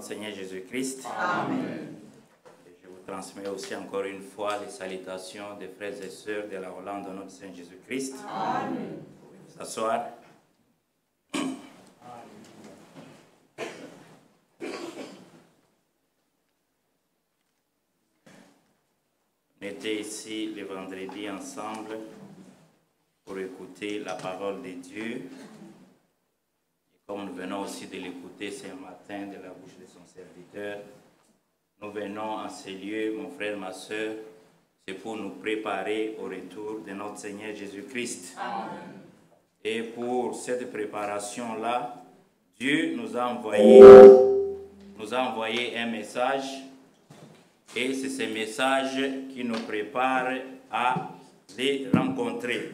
Seigneur Jésus-Christ. Amen. Et je vous transmets aussi encore une fois les salutations des frères et sœurs de la Hollande de notre Seigneur Jésus-Christ. Amen. Vous s'asseoir. On était ici le vendredi ensemble pour écouter la parole de Dieu. Comme nous venons aussi de l'écouter ce matin de la bouche de son serviteur, nous venons en ces lieux, mon frère, ma soeur, c'est pour nous préparer au retour de notre Seigneur Jésus-Christ. Et pour cette préparation-là, Dieu nous a envoyé un message, et c'est ce message qui nous prépare à les rencontrer.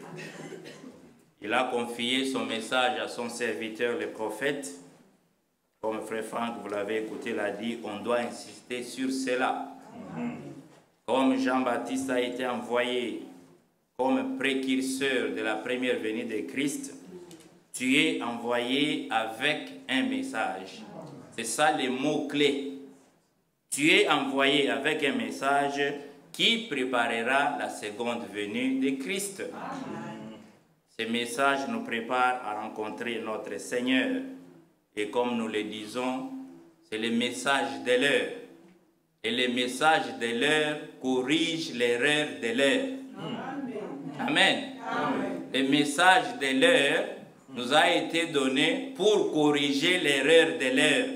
Il a confié son message à son serviteur, le prophète. Comme frère Franck, vous l'avez écouté, l'a dit, on doit insister sur cela. Comme Jean-Baptiste a été envoyé comme précurseur de la première venue de Christ, tu es envoyé avec un message. C'est ça les mots-clés. Tu es envoyé avec un message qui préparera la seconde venue de Christ. Amen. Ce message nous prépare à rencontrer notre Seigneur. Et comme nous le disons, c'est le message de l'heure. Et le message de l'heure corrige l'erreur de l'heure. Amen. Amen. Le message de l'heure nous a été donné pour corriger l'erreur de l'heure.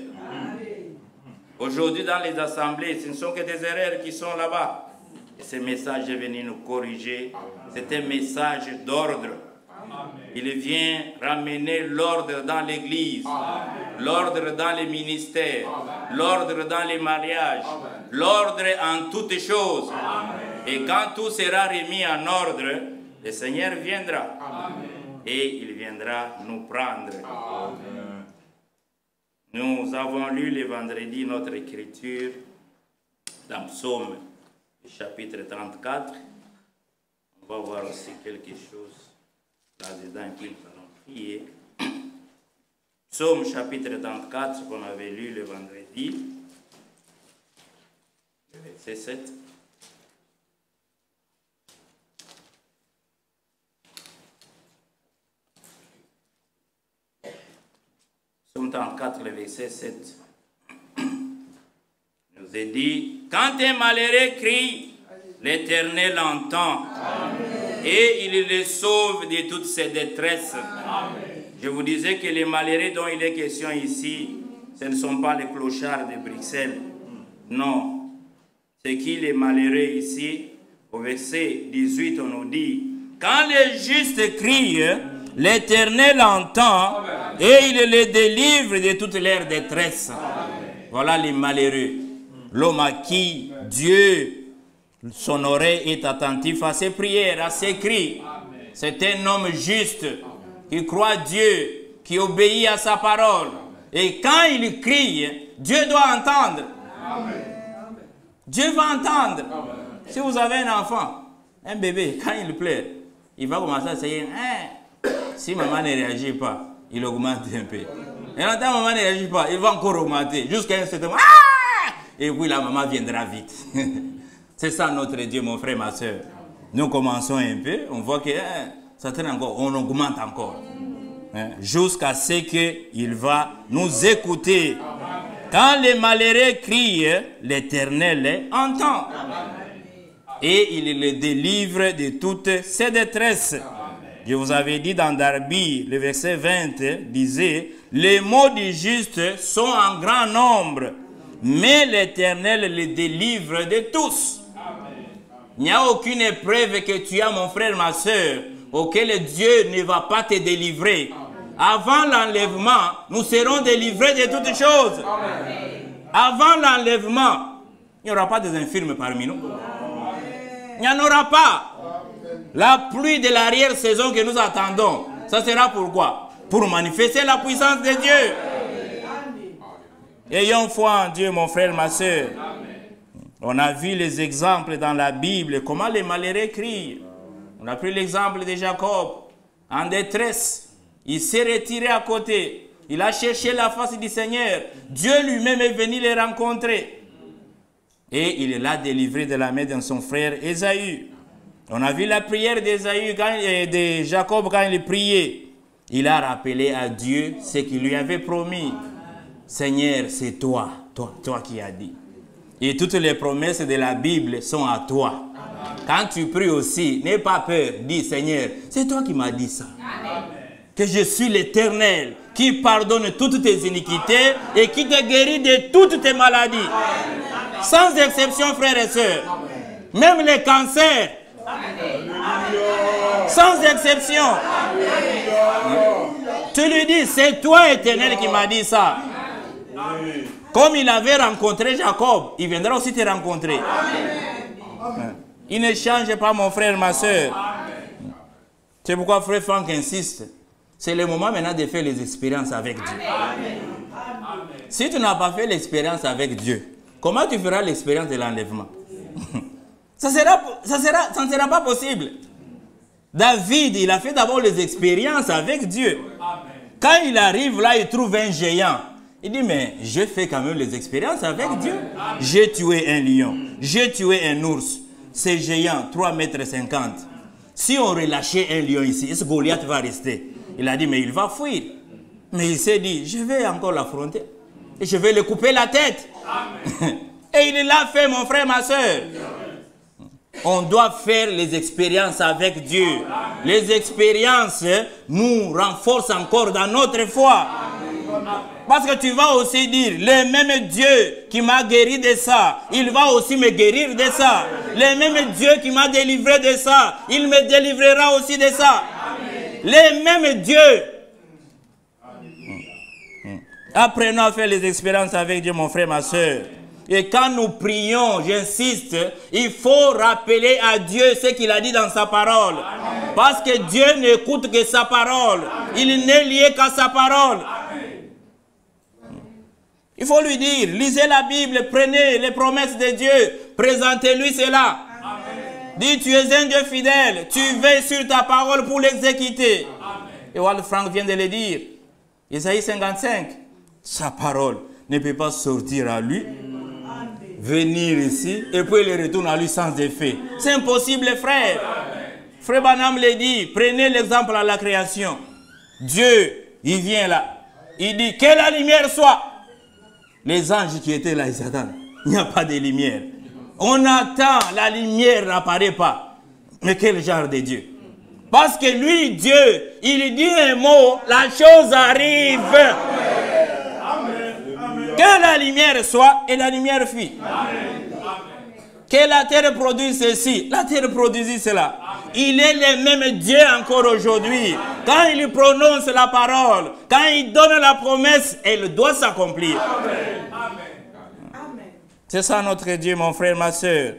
Aujourd'hui, dans les assemblées, ce ne sont que des erreurs qui sont là-bas. Et ce message est venu nous corriger. C'est un message d'ordre. Il vient ramener l'ordre dans l'église, l'ordre dans les ministères, l'ordre dans les mariages, l'ordre en toutes choses. Et quand tout sera remis en ordre, le Seigneur viendra. et il viendra nous prendre. Amen. Nous avons lu le vendredi notre écriture dans Psaume, chapitre 34. On va voir aussi quelque chose là-dedans qu'il allons prier. Psaume chapitre 34, qu'on avait lu le vendredi, le verset 7. Psaume 34, le verset 7. Nous est dit, quand un malheureux crie, l'Éternel entend. Amen. Et il les sauve de toutes ses détresses. Amen. Je vous disais que les malheureux dont il est question ici, ce ne sont pas les clochards de Bruxelles. Non. C'est qui les malheureux ici? Au verset 18, on nous dit, quand les justes crient, l'Éternel entend. Amen. Et il les délivre de toutes leurs détresses. Amen. Voilà les malheureux. L'homme à qui Dieu, son oreille est attentif à ses prières, à ses cris. C'est un homme juste qui croit Dieu, qui obéit à sa parole. Et quand il crie, Dieu doit entendre. Amen. Dieu va entendre. Amen. Si vous avez un enfant, un bébé, quand il pleure, il va commencer à essayer. Si maman ne réagit pas, il augmente un peu. Et quand maman ne réagit pas, il va encore augmenter. Jusqu'à un certain moment. Et puis la maman viendra vite. C'est ça notre Dieu, mon frère, ma soeur. Nous commençons un peu, on voit que ça traîne encore, on augmente encore. Jusqu'à ce qu'il va nous écouter. Quand les malheureux crient, l'Éternel entend. Et il les délivre de toutes ses détresses. Je vous avais dit dans Darby, le verset 20 disait, les mots du juste sont en grand nombre, mais l'Éternel les délivre de tous. Il n'y a aucune épreuve que tu as, mon frère, ma soeur, auquel Dieu ne va pas te délivrer. Avant l'enlèvement, nous serons délivrés de toutes choses. Avant l'enlèvement, il n'y aura pas des infirmes parmi nous. Il n'y en aura pas. La pluie de l'arrière-saison que nous attendons, ça sera pourquoi? Pour manifester la puissance de Dieu. Ayons foi en Dieu, mon frère, ma soeur. On a vu les exemples dans la Bible, comment les malheureux crient. On a pris l'exemple de Jacob, en détresse. Il s'est retiré à côté. Il a cherché la face du Seigneur. Dieu lui-même est venu les rencontrer. Et il l'a délivré de la main de son frère Ésaü. On a vu la prière de Jacob quand il priait. Il a rappelé à Dieu ce qu'il lui avait promis. Seigneur, c'est toi qui as dit. Et toutes les promesses de la Bible sont à toi. Quand tu pries aussi, n'aie pas peur. Dis, Seigneur, c'est toi qui m'as dit ça. Amen. Que je suis l'Éternel, qui pardonne toutes tes iniquités et qui te guérit de toutes tes maladies. Amen. Sans exception, frères et sœurs. Même les cancers. Amen. Sans exception. Amen. Tu lui dis, c'est toi, Éternel, qui m'as dit ça. Amen. Comme il avait rencontré Jacob, il viendra aussi te rencontrer. Amen. Il ne change pas, mon frère, ma soeur. C'est pourquoi frère Franck insiste. C'est le moment maintenant de faire les expériences avec Dieu. Amen. Si tu n'as pas fait l'expérience avec Dieu, comment tu feras l'expérience de l'enlèvement? Ça ne sera pas possible. David, il a fait d'abord les expériences avec Dieu. Quand il arrive là, il trouve un géant. Il dit, mais je fais quand même les expériences avec Dieu. J'ai tué un lion, j'ai tué un ours. C'est géant, 3,50 m. Si on relâchait un lion ici, est-ce que Goliath va rester? Il a dit, mais il va fuir. Mais il s'est dit, je vais encore l'affronter. Et je vais lui couper la tête. Et il l'a fait, mon frère, ma soeur. On doit faire les expériences avec Dieu. Les expériences nous renforcent encore dans notre foi. Parce que tu vas aussi dire, le même Dieu qui m'a guéri de ça, il va aussi me guérir de ça. Le même Dieu qui m'a délivré de ça, il me délivrera aussi de ça. Le même Dieu. Apprenons à faire les expériences avec Dieu, mon frère, ma soeur. Et quand nous prions, j'insiste, il faut rappeler à Dieu ce qu'il a dit dans sa parole. Amen. Parce que Dieu n'écoute que sa parole. Il n'est lié qu'à sa parole. Amen. Il faut lui dire, lisez la Bible, prenez les promesses de Dieu, présentez-lui cela. Dis, tu es un Dieu fidèle, tu veilles sur ta parole pour l'exécuter. Et Walt Frank vient de le dire. Isaïe 55, sa parole ne peut pas sortir à lui, venir ici, et puis il retourne à lui sans effet. C'est impossible, frère. Frère Branham le dit, prenez l'exemple à la création. Dieu, il vient là, il dit que la lumière soit. Les anges qui étaient là, ils attendent. Il n'y a pas de lumière. On attend, la lumière n'apparaît pas. Mais quel genre de Dieu? Parce que lui, Dieu, il dit un mot, la chose arrive. Amen. Que la lumière soit, et la lumière fit. Amen. Que la terre produise ceci, la terre produisit cela. Amen. Il est le même Dieu encore aujourd'hui. Quand il prononce la parole, quand il donne la promesse, elle doit s'accomplir. C'est ça notre Dieu, mon frère, ma soeur.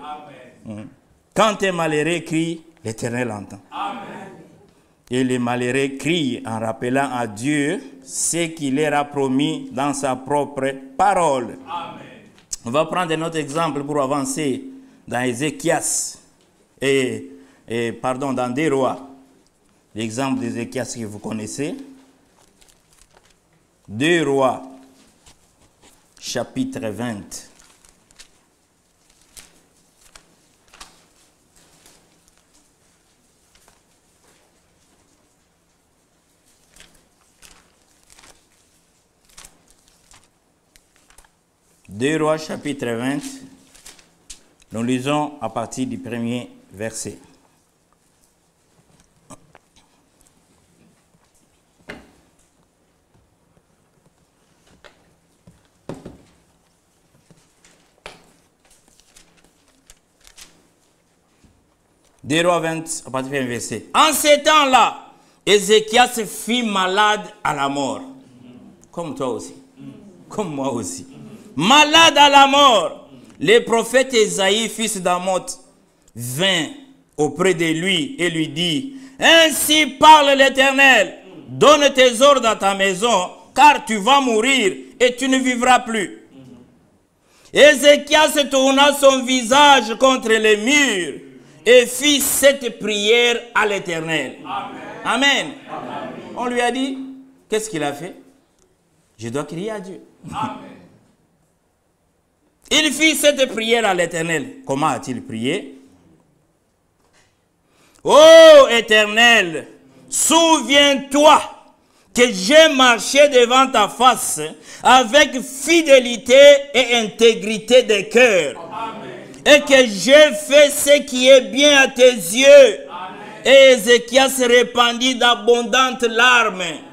Quand un malheureux crie, l'Éternel entend. Amen. Et les malheureux crient en rappelant à Dieu ce qu'il leur a promis dans sa propre parole. Amen. On va prendre un autre exemple pour avancer dans Ézéchias dans 2 Rois. L'exemple d'Ézéchias que vous connaissez. 2 Rois, chapitre 20. Deux Rois, chapitre 20, nous lisons à partir du premier verset. Deux Rois 20, à partir du premier verset. En ces temps-là, Ézéchias fut malade à la mort. Comme toi aussi. Comme moi aussi. Malade à la mort, le prophète Ésaïe, fils d'Amoth, vint auprès de lui et lui dit, « Ainsi parle l'Éternel, donne tes ordres à ta maison, car tu vas mourir et tu ne vivras plus. » Ézéchias tourna son visage contre les murs et fit cette prière à l'Éternel. Amen. Amen. On lui a dit, qu'est-ce qu'il a fait? Je dois crier à Dieu. Amen. Il fit cette prière à l'Éternel. Comment a-t-il prié? Ô Éternel, souviens-toi que j'ai marché devant ta face avec fidélité et intégrité de cœur. Et que j'ai fait ce qui est bien à tes yeux. Amen. Et Ézéchias répandit d'abondantes larmes. Amen.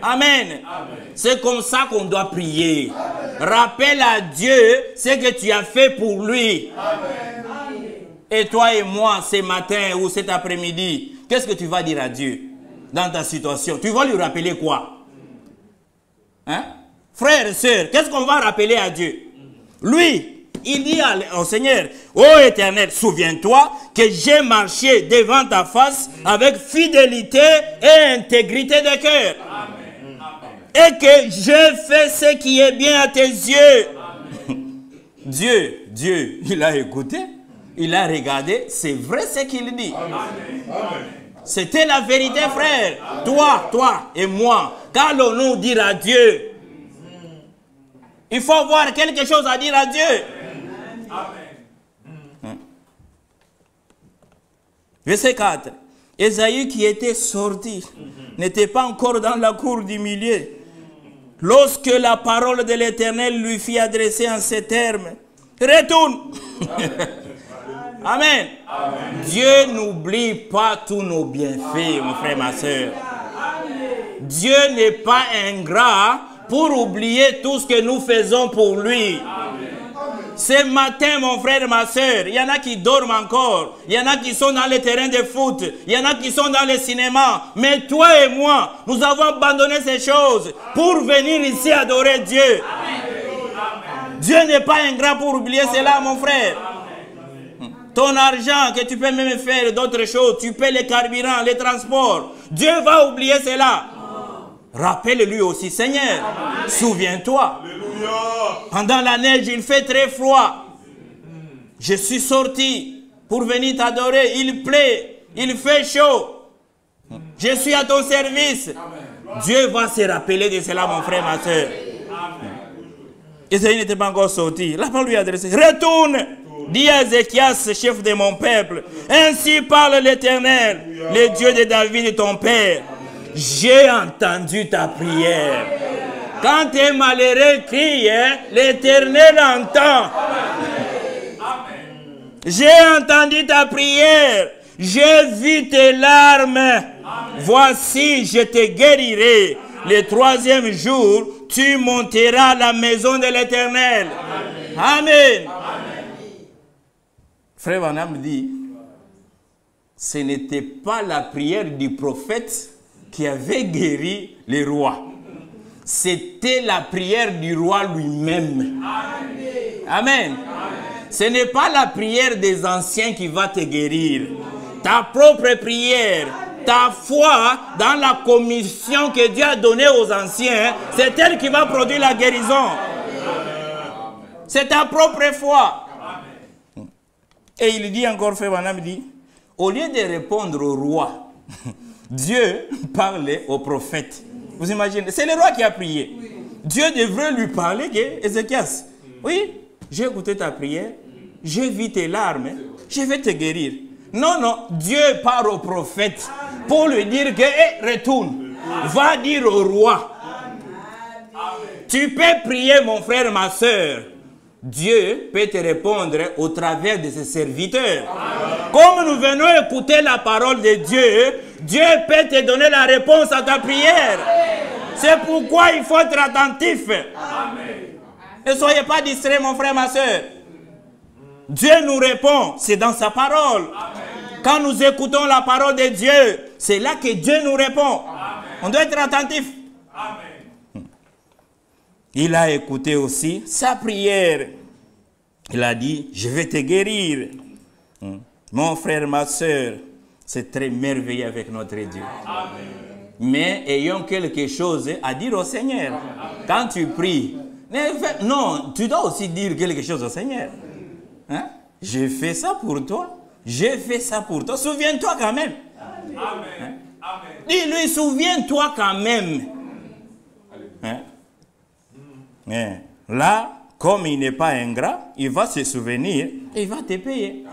Amen. C'est comme ça qu'on doit prier. Amen. Rappelle à Dieu ce que tu as fait pour lui. Amen. Et toi et moi, ce matin ou cet après-midi, qu'est-ce que tu vas dire à Dieu dans ta situation? Tu vas lui rappeler quoi? Hein? Frères et sœurs, qu'est-ce qu'on va rappeler à Dieu? Lui, il dit au Seigneur, ô Éternel, souviens-toi que j'ai marché devant ta face avec fidélité et intégrité de cœur. Et que j'ai fait ce qui est bien à tes yeux. Dieu, il a écouté, il a regardé, c'est vrai ce qu'il dit. C'était la vérité, frère. Toi et moi, qu'allons-nous dire à Dieu? Il faut avoir quelque chose à dire à Dieu. Verset 4. Ésaïe qui était sorti n'était pas encore dans la cour du milieu lorsque la parole de l'Éternel lui fit adresser en ces termes. Retourne. Amen. Amen. Dieu n'oublie pas tous nos bienfaits, mon frère, ma soeur. Dieu n'est pas ingrat pour oublier tout ce que nous faisons pour lui. Amen. Ce matin, mon frère et ma soeur, il y en a qui dorment encore. Il y en a qui sont dans les terrains de foot. Il y en a qui sont dans les cinémas. Mais toi et moi, nous avons abandonné ces choses pour venir ici adorer Dieu. Amen. Dieu n'est pas ingrat pour oublier cela, mon frère. Ton argent, que tu peux même faire d'autres choses, tu paies les carburants, les transports. Dieu va oublier cela. Rappelle-lui aussi, Seigneur, souviens-toi. Pendant la neige, il fait très froid. Je suis sorti pour venir t'adorer. Il plaît, il fait chaud. Je suis à ton service. Dieu va se rappeler de cela, mon frère, ma soeur. Isaïe n'était pas encore sorti. La parole lui a adressé. Retourne, dis à Ézéchias, chef de mon peuple. Ainsi parle l'Éternel, le Dieu de David, ton père. J'ai entendu ta prière. Quand tes malheureux crient, l'Éternel entend. J'ai entendu ta prière. J'ai vu tes larmes. Voici, je te guérirai. Le troisième jour, tu monteras à la maison de l'Éternel. Amen. Frère Branham dit, ce n'était pas la prière du prophète qui avait guéri les rois. C'était la prière du roi lui-même. Amen. Ce n'est pas la prière des anciens qui va te guérir. Ta propre prière, ta foi dans la commission que Dieu a donnée aux anciens, c'est elle qui va produire la guérison. C'est ta propre foi. Et il dit encore, Frère Branham dit, au lieu de répondre au roi, Dieu parlait au prophète. Vous imaginez, c'est le roi qui a prié. Dieu devrait lui parler, Ézéchias. Oui, j'ai écouté ta prière, j'ai vu tes larmes, je vais te guérir. Non, non, Dieu parle au prophète pour lui dire que, retourne, va dire au roi. Tu peux prier, mon frère, ma soeur. Dieu peut te répondre au travers de ses serviteurs. Comme nous venons écouter la parole de Dieu, Dieu peut te donner la réponse à ta prière. C'est pourquoi il faut être attentif. Ne soyez pas distraits, mon frère, ma soeur. Dieu nous répond, c'est dans sa parole. Quand nous écoutons la parole de Dieu, c'est là que Dieu nous répond. On doit être attentif. Il a écouté aussi sa prière. Il a dit, je vais te guérir. Mon frère, ma soeur, c'est très merveilleux avec notre Dieu. Mais ayons quelque chose à dire au Seigneur. Quand tu pries, non, tu dois aussi dire quelque chose au Seigneur. Hein? J'ai fait ça pour toi. J'ai fait ça pour toi. Souviens-toi quand même. Hein? Dis-lui, souviens-toi quand même. Hein? Mais là, comme il n'est pas ingrat, il va se souvenir et il va te payer.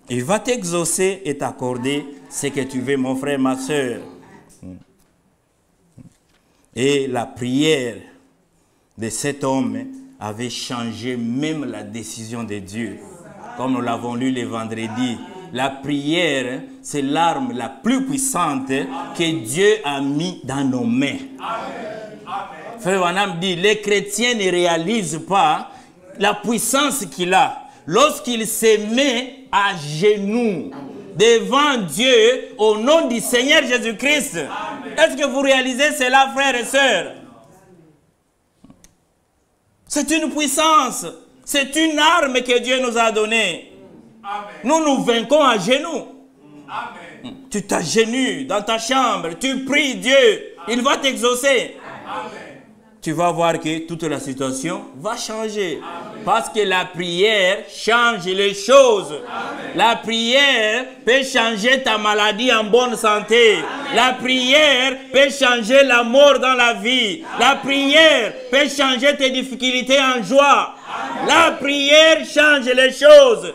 Il va t'exaucer et t'accorder ce que tu veux, mon frère, ma soeur. Et la prière de cet homme avait changé même la décision de Dieu. Comme nous l'avons lu le vendredi, la prière, c'est l'arme la plus puissante que Dieu a mis dans nos mains. Frère Branham dit, les chrétiens ne réalisent pas la puissance qu'il a lorsqu'il se met à genoux devant Dieu au nom du Seigneur Jésus-Christ. Est-ce que vous réalisez cela, frères et sœurs? C'est une puissance, c'est une arme que Dieu nous a donnée. Nous nous vainquons à genoux. Tu t'agenouilles dans ta chambre, tu pries Dieu, il va t'exaucer. Tu vas voir que toute la situation va changer. Parce que la prière change les choses. La prière peut changer ta maladie en bonne santé. La prière peut changer la mort dans la vie. La prière peut changer tes difficultés en joie. La prière change les choses.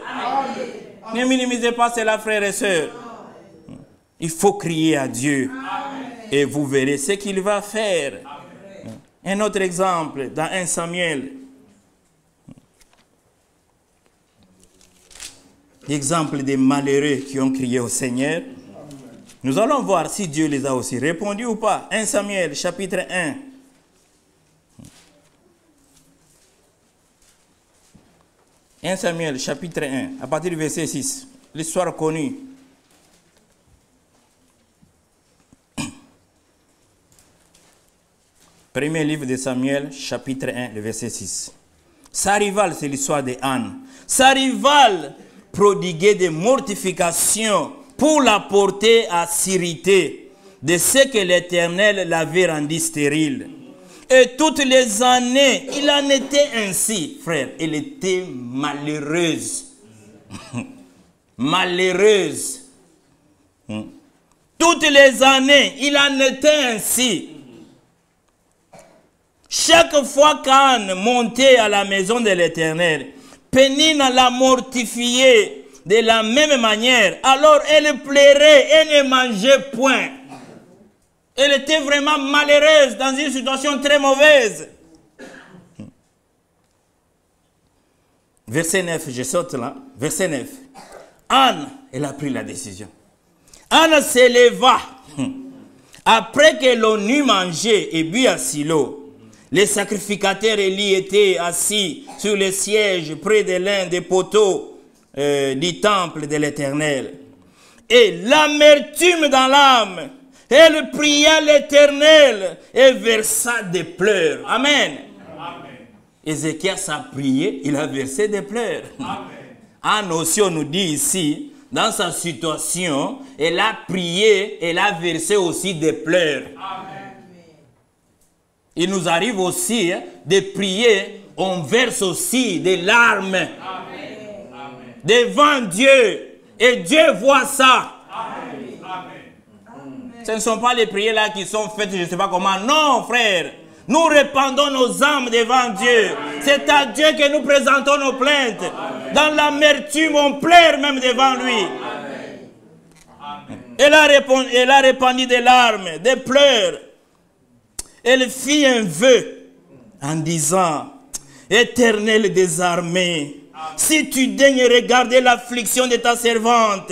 Ne minimisez pas cela, frères et sœurs. Il faut crier à Dieu. Et vous verrez ce qu'il va faire. Un autre exemple, dans 1 Samuel. Exemple des malheureux qui ont crié au Seigneur. Nous allons voir si Dieu les a aussi répondus ou pas. 1 Samuel, chapitre 1. 1 Samuel, chapitre 1, à partir du verset 6. L'histoire connue. Premier livre de Samuel, chapitre 1, le verset 6. Sa rivale, c'est l'histoire de Anne. Sa rivale prodiguait des mortifications pour la porter à s'irriter de ce que l'Éternel l'avait rendu stérile. Et toutes les années, il en était ainsi, frère. Elle était malheureuse. Malheureuse. Toutes les années, il en était ainsi. Chaque fois qu'Anne montait à la maison de l'Éternel, Pénina la mortifiait de la même manière. Alors elle pleurait et ne mangeait point. Elle était vraiment malheureuse, dans une situation très mauvaise. Verset 9, je saute là. Verset 9. Anne, elle a pris la décision. Anne s'éleva. Après que l'on eut mangé et bu à Silo, les sacrificateurs Élie étaient assis sur le siège près de l'un des poteaux du temple de l'Éternel. Et l'amertume dans l'âme, elle pria l'Éternel et versa des pleurs. Amen. Amen. Ézéchias a prié, il a versé des pleurs. Amen. Anne aussi, on nous dit ici, dans sa situation, elle a prié, elle a versé aussi des pleurs. Amen. Il nous arrive aussi de prier, on verse aussi des larmes. Amen. Devant Dieu. Et Dieu voit ça. Amen. Ce ne sont pas les prières là qui sont faites, je ne sais pas comment. Non, frère. Nous répandons nos âmes devant Dieu. C'est à Dieu que nous présentons nos plaintes. Amen. Dans l'amertume, on pleure même devant lui. Amen. Elle a répandu des larmes, des pleurs. Elle fit un vœu en disant, Éternel des armées, si tu daignes regarder l'affliction de ta servante,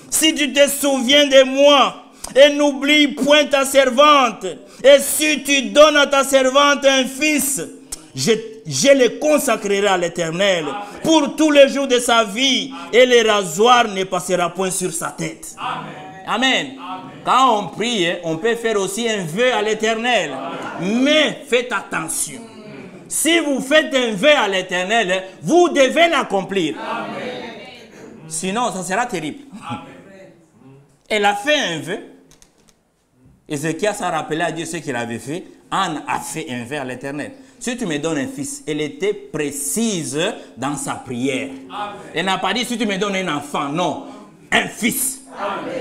si tu te souviens de moi, et n'oublie point ta servante, et si tu donnes à ta servante un fils, je le consacrerai à l'Éternel pour tous les jours de sa vie, et le rasoir ne passera point sur sa tête. Amen. Amen. Amen. Quand on prie, on peut faire aussi un vœu à l'Éternel. Mais faites attention. Si vous faites un vœu à l'Éternel, vous devez l'accomplir. Sinon, ça sera terrible. Amen. Elle a fait un vœu. Ézéchias a rappelé à Dieu ce qu'il avait fait. Anne a fait un vœu à l'Éternel. Si tu me donnes un fils, elle était précise dans sa prière. Amen. Elle n'a pas dit si tu me donnes un enfant, non. Un fils. Amen.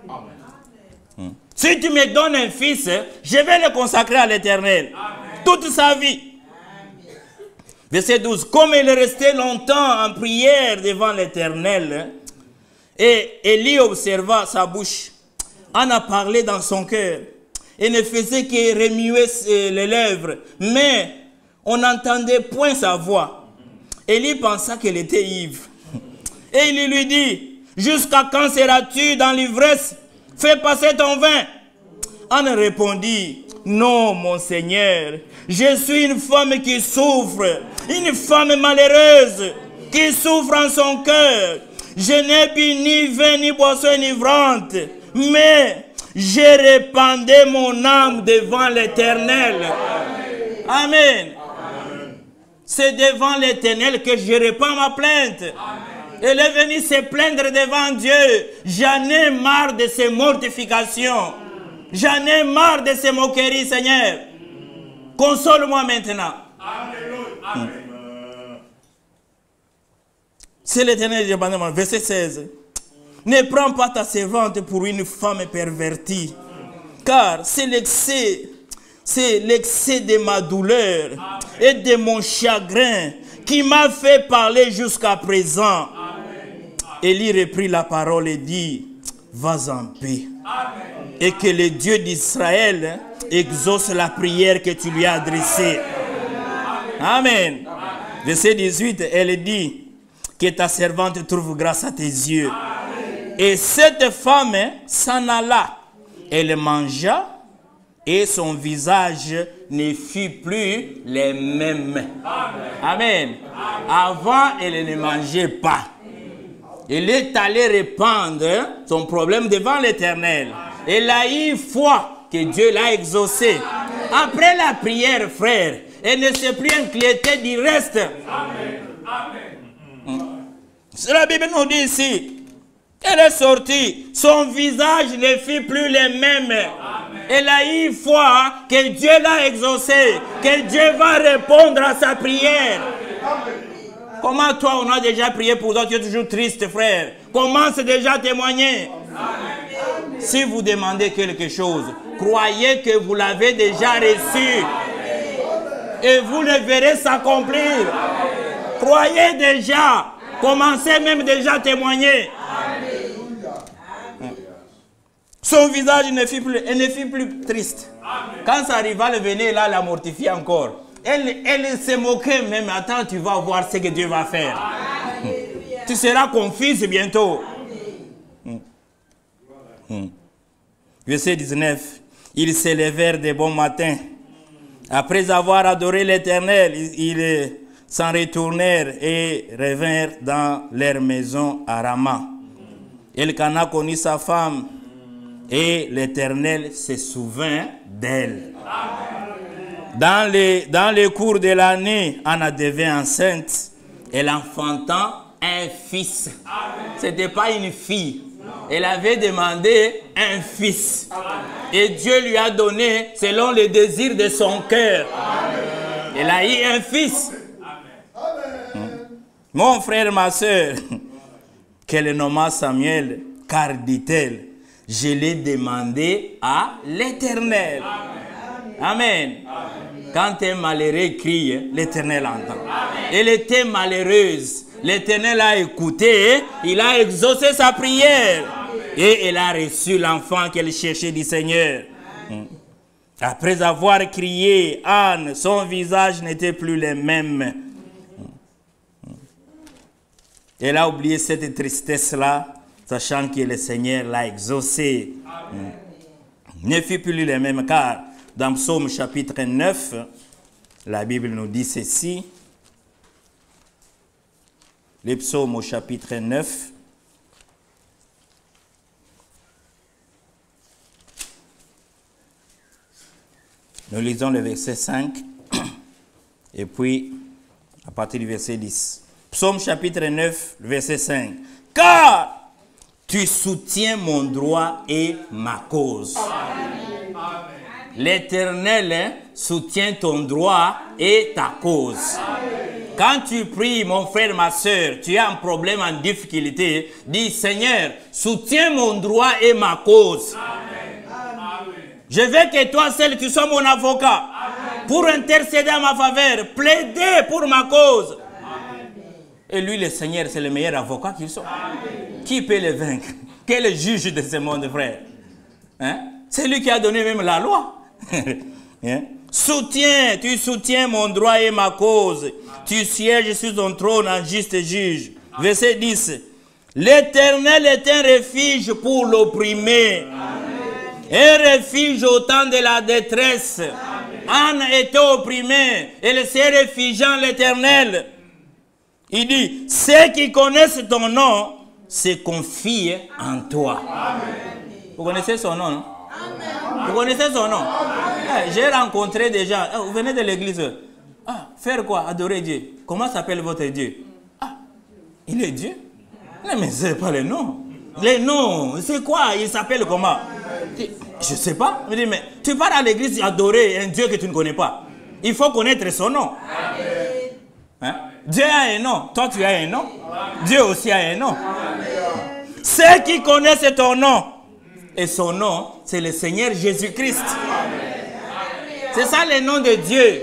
Amen. Si tu me donnes un fils, je vais le consacrer à l'Éternel. Toute sa vie. Amen. Verset 12. Comme elle restait longtemps en prière devant l'Éternel, et Élie observa sa bouche, Anne a parlé dans son cœur et ne faisait que remuer les lèvres, mais on n'entendait point sa voix. Élie pensa qu'elle était ivre. Et il lui dit, jusqu'à quand seras-tu dans l'ivresse? Fais passer ton vin. Anne répondit, non, mon Seigneur, je suis une femme qui souffre, une femme malheureuse, qui souffre en son cœur. Je n'ai bu ni vin ni boisson enivrante, mais j'ai répandu mon âme devant l'Éternel. Amen. C'est devant l'Éternel que je répands ma plainte. Amen. Elle est venue se plaindre devant Dieu. J'en ai marre de ces mortifications. J'en ai marre de ces moqueries, Seigneur. Console-moi maintenant. Amen. C'est l'Éternel qui dit, verset 16. Ne prends pas ta servante pour une femme pervertie, car c'est l'excès de ma douleur et de mon chagrin qui m'a fait parler jusqu'à présent. Élie reprit la parole et dit, vas en paix. Amen. Et que le Dieu d'Israël exauce la prière que tu lui as adressée. Amen. Amen. Verset 18, elle dit, que ta servante trouve grâce à tes yeux. Amen. Et cette femme s'en alla. Elle mangea et son visage ne fut plus le même. Amen. Amen. Avant, elle ne mangeait pas. Elle est allée répandre son problème devant l'Éternel. Elle a eu foi que Dieu l'a exaucé. Après la prière, frère, et ne s'est plus inquiété du reste. La Bible nous dit ici, elle est sortie, son visage ne fut plus le même. Elle a eu foi que Dieu l'a exaucé, que Dieu va répondre à sa prière. Comment toi, on a déjà prié pour toi, tu es toujours triste, frère. Commence déjà à témoigner. Si vous demandez quelque chose, croyez que vous l'avez déjà reçu. Et vous le verrez s'accomplir. Croyez déjà. Commencez même déjà à témoigner. Son visage ne fut plus triste. Quand sa rivale venait là, la mortifier encore. Elle se moquait même. Attends, tu vas voir ce que Dieu va faire. Tu seras confuse bientôt. Verset 19. Ils s'élevèrent de bon matin. Après avoir adoré l'Éternel, ils s'en retournèrent et revinrent dans leur maison à Rama. Elkana connut sa femme et l'Éternel se souvint d'elle. Dans les cours de l'année, Anna devint enceinte. Elle enfanta un fils. Ce n'était pas une fille. Elle avait demandé un fils. Et Dieu lui a donné selon le désir de son cœur. Elle a eu un fils. Mon frère, ma soeur, qu'elle nomma Samuel, car dit-elle, je l'ai demandé à l'Éternel. Amen. Quand un malheureux crie, l'Éternel entend. Elle était malheureuse. L'Éternel a écouté, il a exaucé sa prière. Et elle a reçu l'enfant qu'elle cherchait du Seigneur. Après avoir crié, Anne, son visage n'était plus le même. Elle a oublié cette tristesse-là, sachant que le Seigneur l'a exaucé. Ne fut plus le même, car dans Psaume chapitre 9, la Bible nous dit ceci. Les psaumes au chapitre 9. Nous lisons le verset 5 et puis à partir du verset 10. Psaume chapitre 9, verset 5. Car tu soutiens mon droit et ma cause. L'Éternel soutient ton droit et ta cause. Quand tu pries, mon frère, ma soeur, tu as un problème, en difficulté, dis, Seigneur, soutiens mon droit et ma cause. Je veux que toi seul, tu sois mon avocat. Pour intercéder en ma faveur, plaider pour ma cause. Et lui, le Seigneur, c'est le meilleur avocat qu'il soit. Qui peut le vaincre? Quel est le juge de ce monde, frère? Hein? C'est lui qui a donné même la loi. Hein? Tu soutiens mon droit et ma cause. Tu sièges sur ton trône en juste juge. Verset 10. L'Éternel est un refuge pour l'opprimé. Un refuge au temps de la détresse. Anne était opprimée. Elle s'est réfugiée en l'Éternel. Il dit, ceux qui connaissent ton nom se confient en toi. Vous connaissez son nom, non? Vous connaissez son nom? J'ai rencontré des gens. Vous venez de l'église. Faire quoi? Adorer Dieu. Comment s'appelle votre Dieu? Il est Dieu? Non, mais ce n'est pas le nom. Les noms, c'est quoi? Il s'appelle comment? Je ne sais pas. Je dis, mais tu pars à l'église adorer un Dieu que tu ne connais pas. Il faut connaître son nom. Hein? Dieu a un nom. Toi, tu as un nom. Dieu aussi a un nom. Ceux qui connaissent ton nom. Et son nom, c'est le Seigneur Jésus-Christ. C'est ça le nom de Dieu.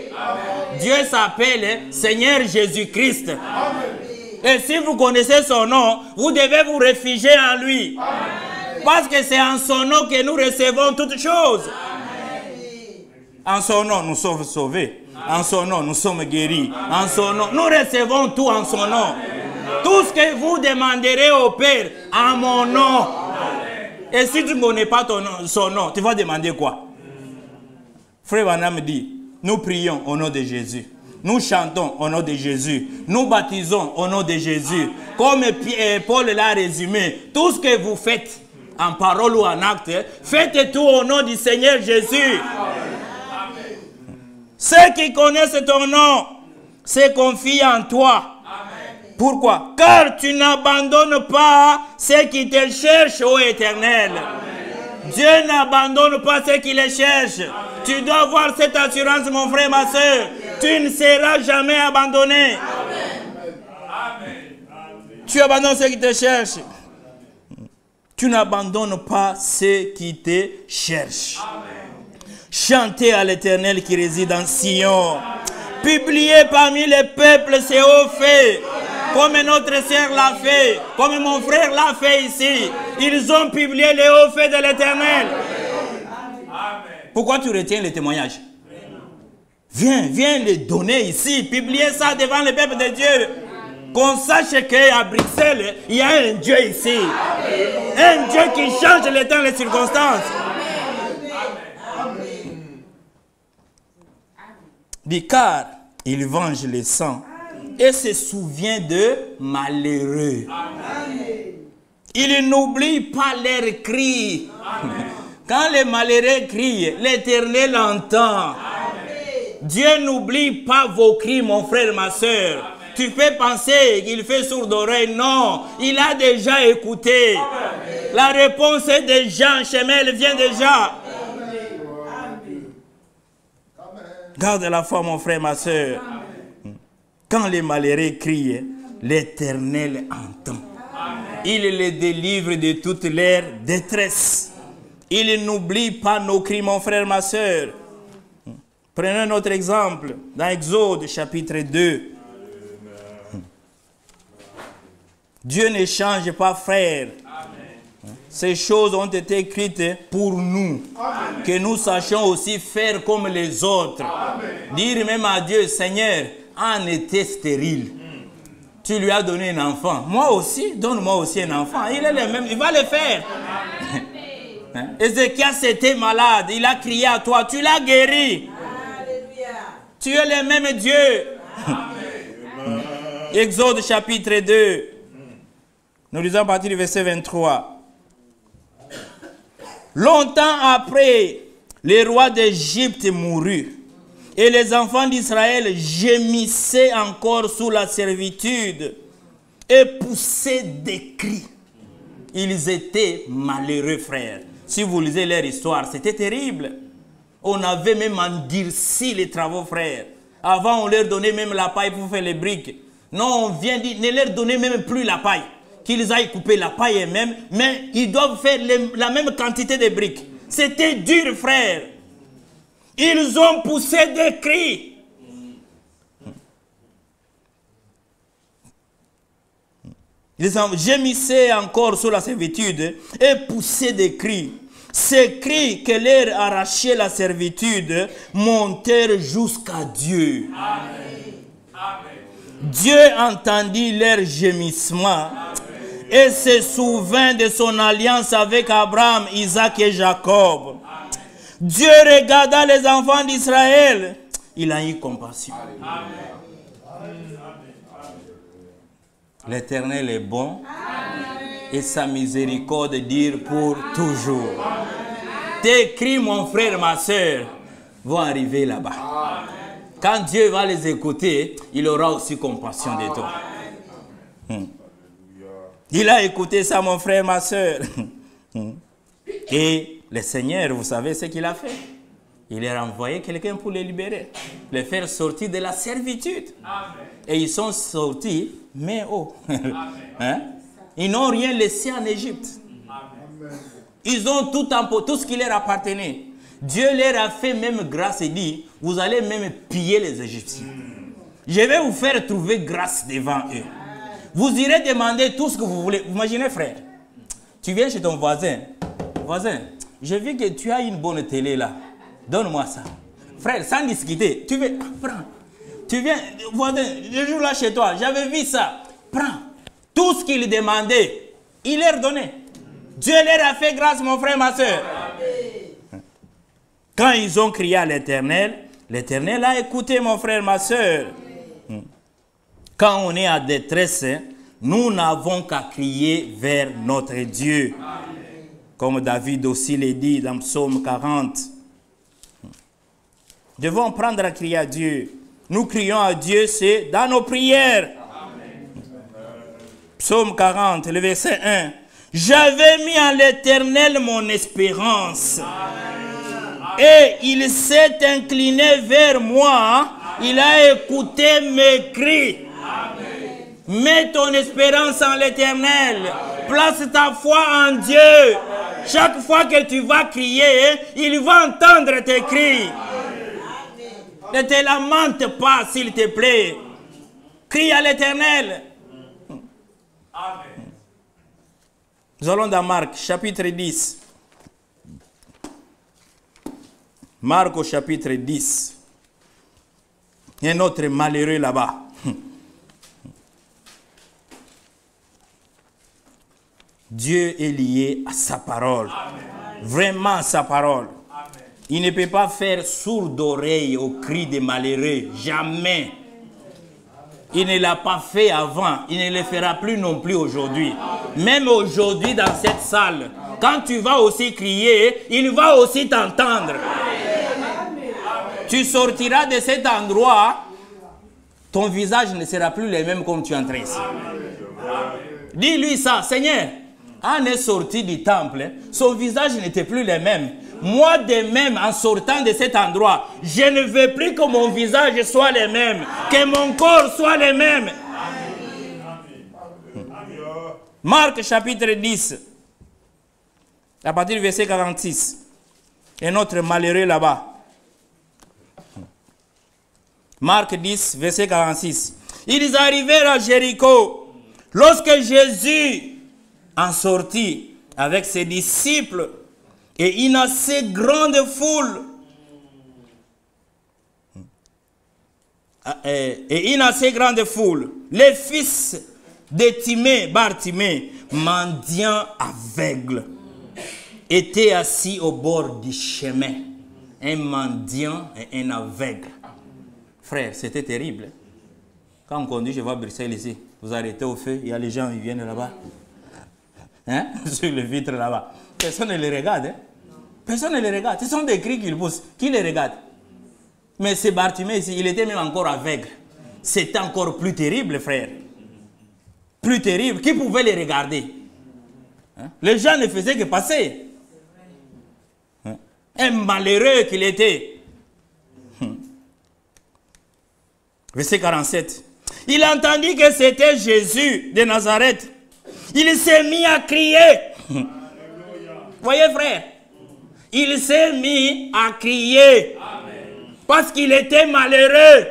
Dieu s'appelle Seigneur Jésus-Christ. Et si vous connaissez son nom, vous devez vous réfugier en lui. Parce que c'est en son nom que nous recevons toutes choses. En son nom, nous sommes sauvés. En son nom, nous sommes guéris. En son nom, nous recevons tout en son nom. Tout ce que vous demanderez au Père, en mon nom. Et si tu ne connais pas son nom, tu vas demander quoi? Frère Branham dit, nous prions au nom de Jésus. Nous chantons au nom de Jésus. Nous baptisons au nom de Jésus. Comme Paul l'a résumé, tout ce que vous faites, en parole ou en acte, faites tout au nom du Seigneur Jésus. Ceux qui connaissent ton nom se confient en toi. Amen. Pourquoi? Car tu n'abandonnes pas ceux qui te cherchent, ô Éternel. Amen. Dieu n'abandonne pas ceux qui les cherchent. Amen. Tu dois avoir cette assurance, mon frère, ma soeur. Tu ne seras jamais abandonné. Amen. Tu abandonnes ceux qui te cherchent. Tu n'abandonnes pas ceux qui te cherchent. Amen. Chantez à l'Éternel qui réside en Sion. Publiez parmi les peuples ses hauts faits, comme notre sœur l'a fait, comme mon frère l'a fait ici. Ils ont publié les hauts faits de l'Éternel. Pourquoi tu retiens les témoignages? Viens les donner ici. Publiez ça devant le peuple de Dieu. Qu'on sache qu'à Bruxelles, il y a un Dieu ici. Un Dieu qui change les temps et les circonstances. Dit car il venge les sangs et se souvient de malheureux. Il n'oublie pas leurs cris. Quand les malheureux crient, l'Éternel entend. Dieu n'oublie pas vos cris, mon frère, ma soeur. Tu peux penser qu'il fait sourd d'oreille. Non, il a déjà écouté. La réponse est déjà en chemin, elle vient déjà. Garde la foi, mon frère, ma soeur. Quand les malheureux crient, l'Éternel entend. Il les délivre de toute leur détresse. Il n'oublie pas nos cris, mon frère, ma soeur. Prenons notre exemple dans Exode chapitre 2. Dieu ne change pas, frère. Ces choses ont été écrites pour nous. Amen. Que nous sachions aussi faire comme les autres. Amen. Dire même à Dieu, Seigneur, en était stérile. Tu lui as donné un enfant. Moi aussi, donne-moi aussi un enfant. Il est le même, il va le faire. Ézéchias était malade, il a crié à toi, tu l'as guéri. Alléluia. Tu es le même Dieu. Amen. Exode chapitre 2. Nous lisons à partir du verset 23. Longtemps après, le roi d'Égypte mourut, et les enfants d'Israël gémissaient encore sous la servitude et poussaient des cris. Ils étaient malheureux, frères. Si vous lisez leur histoire, c'était terrible. On avait même endurci les travaux, frères. Avant, on leur donnait même la paille pour faire les briques. Non, on vient dire, ne leur donnez même plus la paille. Qu'ils aillent couper la paille eux-mêmes, mais ils doivent faire la même quantité de briques. C'était dur, frère. Ils ont poussé des cris. Ils ont gémissé encore sous la servitude et poussé des cris. Ces cris que leur arrachait la servitude montèrent jusqu'à Dieu. Amen. Amen. Dieu entendit leur gémissement. Et se souvint de son alliance avec Abraham, Isaac et Jacob. Amen. Dieu regarda les enfants d'Israël. Il a eu compassion. L'Éternel est bon. Amen. Et sa miséricorde dure pour toujours. Amen. Tes cris, mon frère, ma soeur, vont arriver là-bas. Quand Dieu va les écouter, il aura aussi compassion de toi. Il a écouté ça, mon frère, ma soeur. Et le Seigneur, vous savez ce qu'il a fait? Il a envoyé quelqu'un pour les libérer, les faire sortir de la servitude. Amen. Et ils sont sortis, mais oh, hein? Ils n'ont rien laissé en Égypte. Amen. Ils ont tout ce qui leur appartenait. Dieu leur a fait même grâce et dit, vous allez même piller les Égyptiens. Je vais vous faire trouver grâce devant eux. Vous irez demander tout ce que vous voulez. Vous imaginez, frère, tu viens chez ton voisin. Voisin, j'ai vu que tu as une bonne télé là. Donne-moi ça. Frère, sans discuter, tu veux, prends. Tu viens, voisin, je joue là chez toi, j'avais vu ça. Prends. Tout ce qu'il demandait, il leur donnait. Dieu leur a fait grâce, mon frère, ma soeur. Quand ils ont crié à l'Éternel, l'Éternel a écouté, mon frère, ma soeur. Quand on est en détresse, nous n'avons qu'à crier vers notre Dieu. Amen. Comme David aussi l'a dit dans Psaume 40. devons prendre à crier à Dieu. Nous crions à Dieu, c'est dans nos prières. Psaume 40, le verset 1. J'avais mis en l'Éternel mon espérance. Et il s'est incliné vers moi. Il a écouté mes cris. Mets ton espérance en l'Éternel. Place ta foi en Dieu. Chaque fois que tu vas crier, il va entendre tes cris. Ne te lamente pas, s'il te plaît. Crie à l'Éternel. Nous allons dans Marc, chapitre 10. Marc au chapitre 10. Il y a un autre malheureux là-bas. Dieu est lié à sa parole. Amen. Vraiment à sa parole. Amen. Il ne peut pas faire sourde oreille au cri des malheureux. Jamais. Il ne l'a pas fait avant. Il ne le fera plus non plus aujourd'hui. Même aujourd'hui dans cette salle, quand tu vas aussi crier, il va aussi t'entendre. Tu sortiras de cet endroit, ton visage ne sera plus le même comme tu entres ici. Dis-lui ça, Seigneur. En est sorti du temple, son visage n'était plus le même. Moi de même, en sortant de cet endroit, je ne veux plus que mon visage soit le même, que mon corps soit le même. Marc chapitre 10, à partir du verset 46. Un autre malheureux là-bas. Marc 10, verset 46. Ils arrivèrent à Jéricho. Lorsque Jésus en sortit avec ses disciples et une assez grande foule, les fils de Timée, Bartimée, mendiant aveugle, étaient assis au bord du chemin. Un mendiant et un aveugle. Frère, c'était terrible. Quand on conduit, je vois Bruxelles ici. Vous arrêtez au feu, il y a les gens, ils viennent là-bas. Hein? Sur le vitre là-bas. Personne ne les regarde. Hein? Personne ne les regarde. Ce sont des cris qu'ils poussent. Qui les regarde? Mais c'est Bartimée ici, il était même encore aveugle. C'était encore plus terrible, frère. Plus terrible. Qui pouvait les regarder? Hein? Les gens ne faisaient que passer. Hein? Un malheureux qu'il était. Verset 47. Il entendit que c'était Jésus de Nazareth. Il s'est mis à crier. Voyez, frère, il s'est mis à crier. Amen. Parce qu'il était malheureux.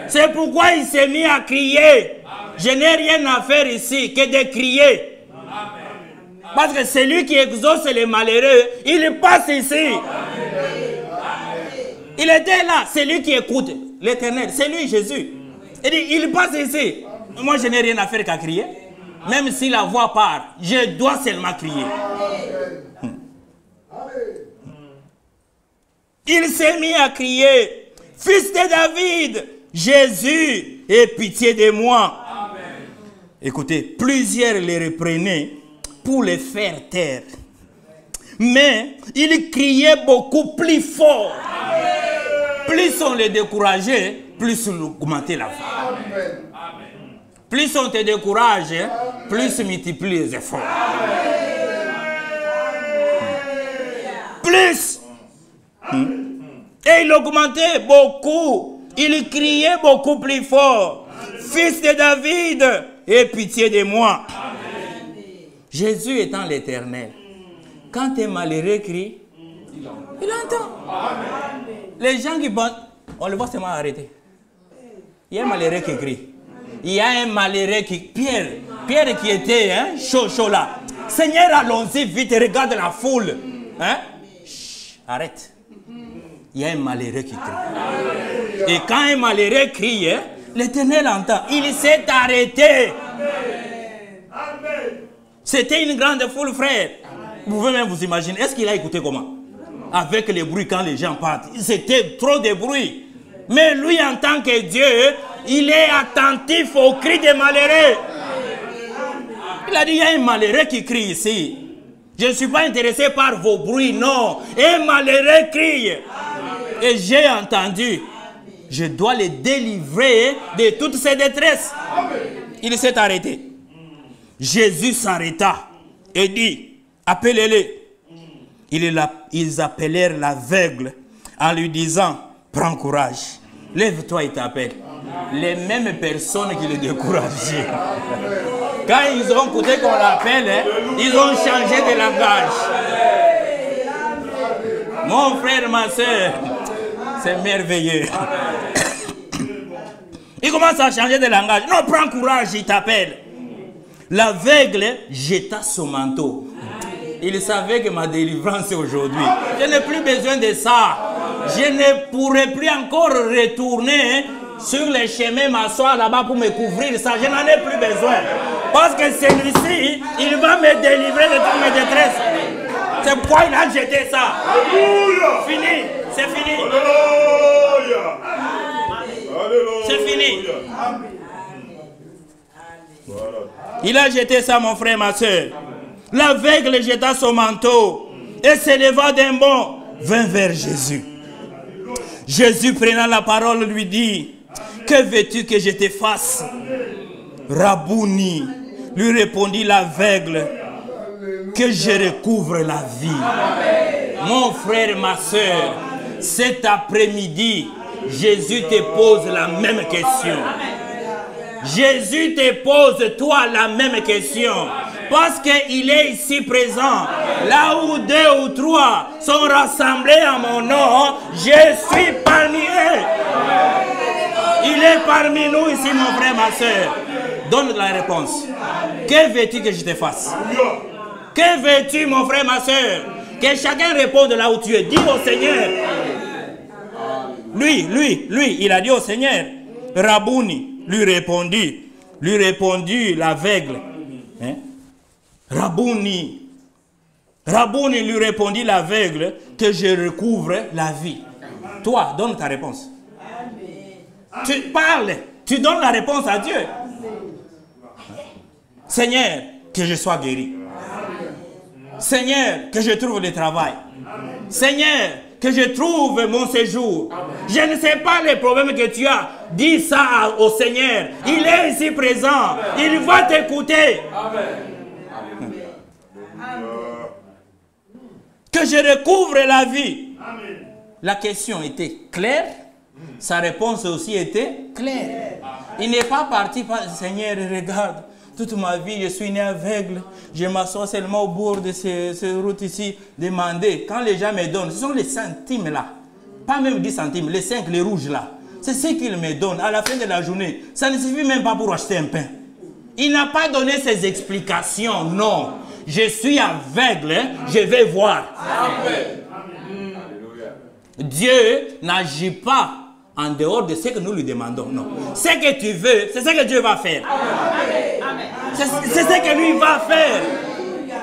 C'est pourquoi il s'est mis à crier. Amen. Je n'ai rien à faire ici que de crier. Amen. Parce que celui qui exauce les malheureux, il passe ici. Amen. Il était là, c'est lui qui écoute l'Éternel, c'est lui Jésus. Il dit, il passe ici. Moi, je n'ai rien à faire qu'à crier. Même si la voix part, je dois seulement crier. Il s'est mis à crier, Fils de David, Jésus, aie pitié de moi. Amen. Écoutez, plusieurs les reprenaient pour les faire taire. Mais il criait beaucoup plus fort. Amen. Plus on les décourageait, plus on augmentait la voix. Amen. Plus on te décourage, plus multiplie les efforts. Plus. Et il augmentait beaucoup. Il criait beaucoup plus fort. Fils de David, aie pitié de moi. Amen. Jésus étant l'Éternel, quand un malheureux crie, il entend. Amen. Les gens qui battent, on le voit seulement arrêter. Il y a un malheureux qui crie. Il y a un malheureux qui... Pierre qui était chaud là. Seigneur, allons-y vite, regarde la foule. Hein? Chut, arrête. Il y a un malheureux qui crie. Et quand un malheureux crie, l'Éternel entend. Il s'est arrêté. C'était une grande foule, frère. Vous pouvez même vous imaginer. Est-ce qu'il a écouté comment? Avec les bruits quand les gens partent. C'était trop de bruit. Mais lui, en tant que Dieu, il est attentif aux cris des malheureux. Il a dit, il y a un malheureux qui crie ici. Je ne suis pas intéressé par vos bruits, non. Un malheureux crie. Et j'ai entendu. Je dois les délivrer de toutes ces détresses. Il s'est arrêté. Jésus s'arrêta et dit, appelez-les. Ils appelèrent l'aveugle en lui disant, prends courage, lève-toi et t'appelle. Les mêmes personnes qui le décourageaient. Quand ils ont écouté qu'on l'appelle, ils ont changé de langage. Mon frère, ma soeur, c'est merveilleux. Il commence à changer de langage. Non, prends courage, il t'appelle. L'aveugle jeta son manteau. Il savait que ma délivrance est aujourd'hui. Je n'ai plus besoin de ça. Je ne pourrai plus encore retourner sur les chemins, m'asseoir là-bas pour me couvrir ça. Je n'en ai plus besoin. Parce que celui-ci, il va me délivrer de toutes mes détresses. C'est pourquoi il a jeté ça. Fini. C'est fini. C'est fini. Il a jeté ça, mon frère, ma soeur. L'aveugle jeta son manteau et s'éleva d'un bond, vint vers Jésus. Jésus, prenant la parole, lui dit, que veux-tu que je te fasse? Rabouni, lui répondit l'aveugle, que je recouvre la vie. Mon frère, ma soeur, cet après-midi, Jésus te pose la même question. Jésus te pose toi la même question. Parce qu'il est ici présent. Là où 2 ou 3 sont rassemblés à mon nom, je suis parmi eux. Il est parmi nous ici, mon frère, ma soeur. Donne la réponse. Que veux-tu que je te fasse? Que veux-tu, mon frère, ma soeur? Que chacun réponde là où tu es. Dis au Seigneur. Lui, il a dit au Seigneur. Rabouni lui répondit l'aveugle. Hein? Rabouni lui répondit l'aveugle, que je recouvre la vie. Toi, donne ta réponse. Tu parles, tu donnes la réponse à Dieu. Seigneur, que je sois guéri. Seigneur, que je trouve le travail. Seigneur, que je trouve mon séjour. Je ne sais pas les problèmes que tu as. Dis ça au Seigneur. Il est ici présent. Il va t'écouter. Que je recouvre la vie. La question était claire. Sa réponse aussi était claire. Il n'est pas parti par Seigneur, regarde. Toute ma vie, je suis né aveugle. Je m'assois seulement au bord de ces routes ici, demander. Quand les gens me donnent, ce sont les centimes là. Pas même 10 centimes, les 5, les rouges là. C'est ce qu'ils me donnent à la fin de la journée. Ça ne suffit même pas pour acheter un pain. Il n'a pas donné ses explications, non. Je suis aveugle, je vais voir. Dieu n'agit pas en dehors de ce que nous lui demandons. Non. Ce que tu veux, c'est ce que Dieu va faire. C'est ce que lui va faire.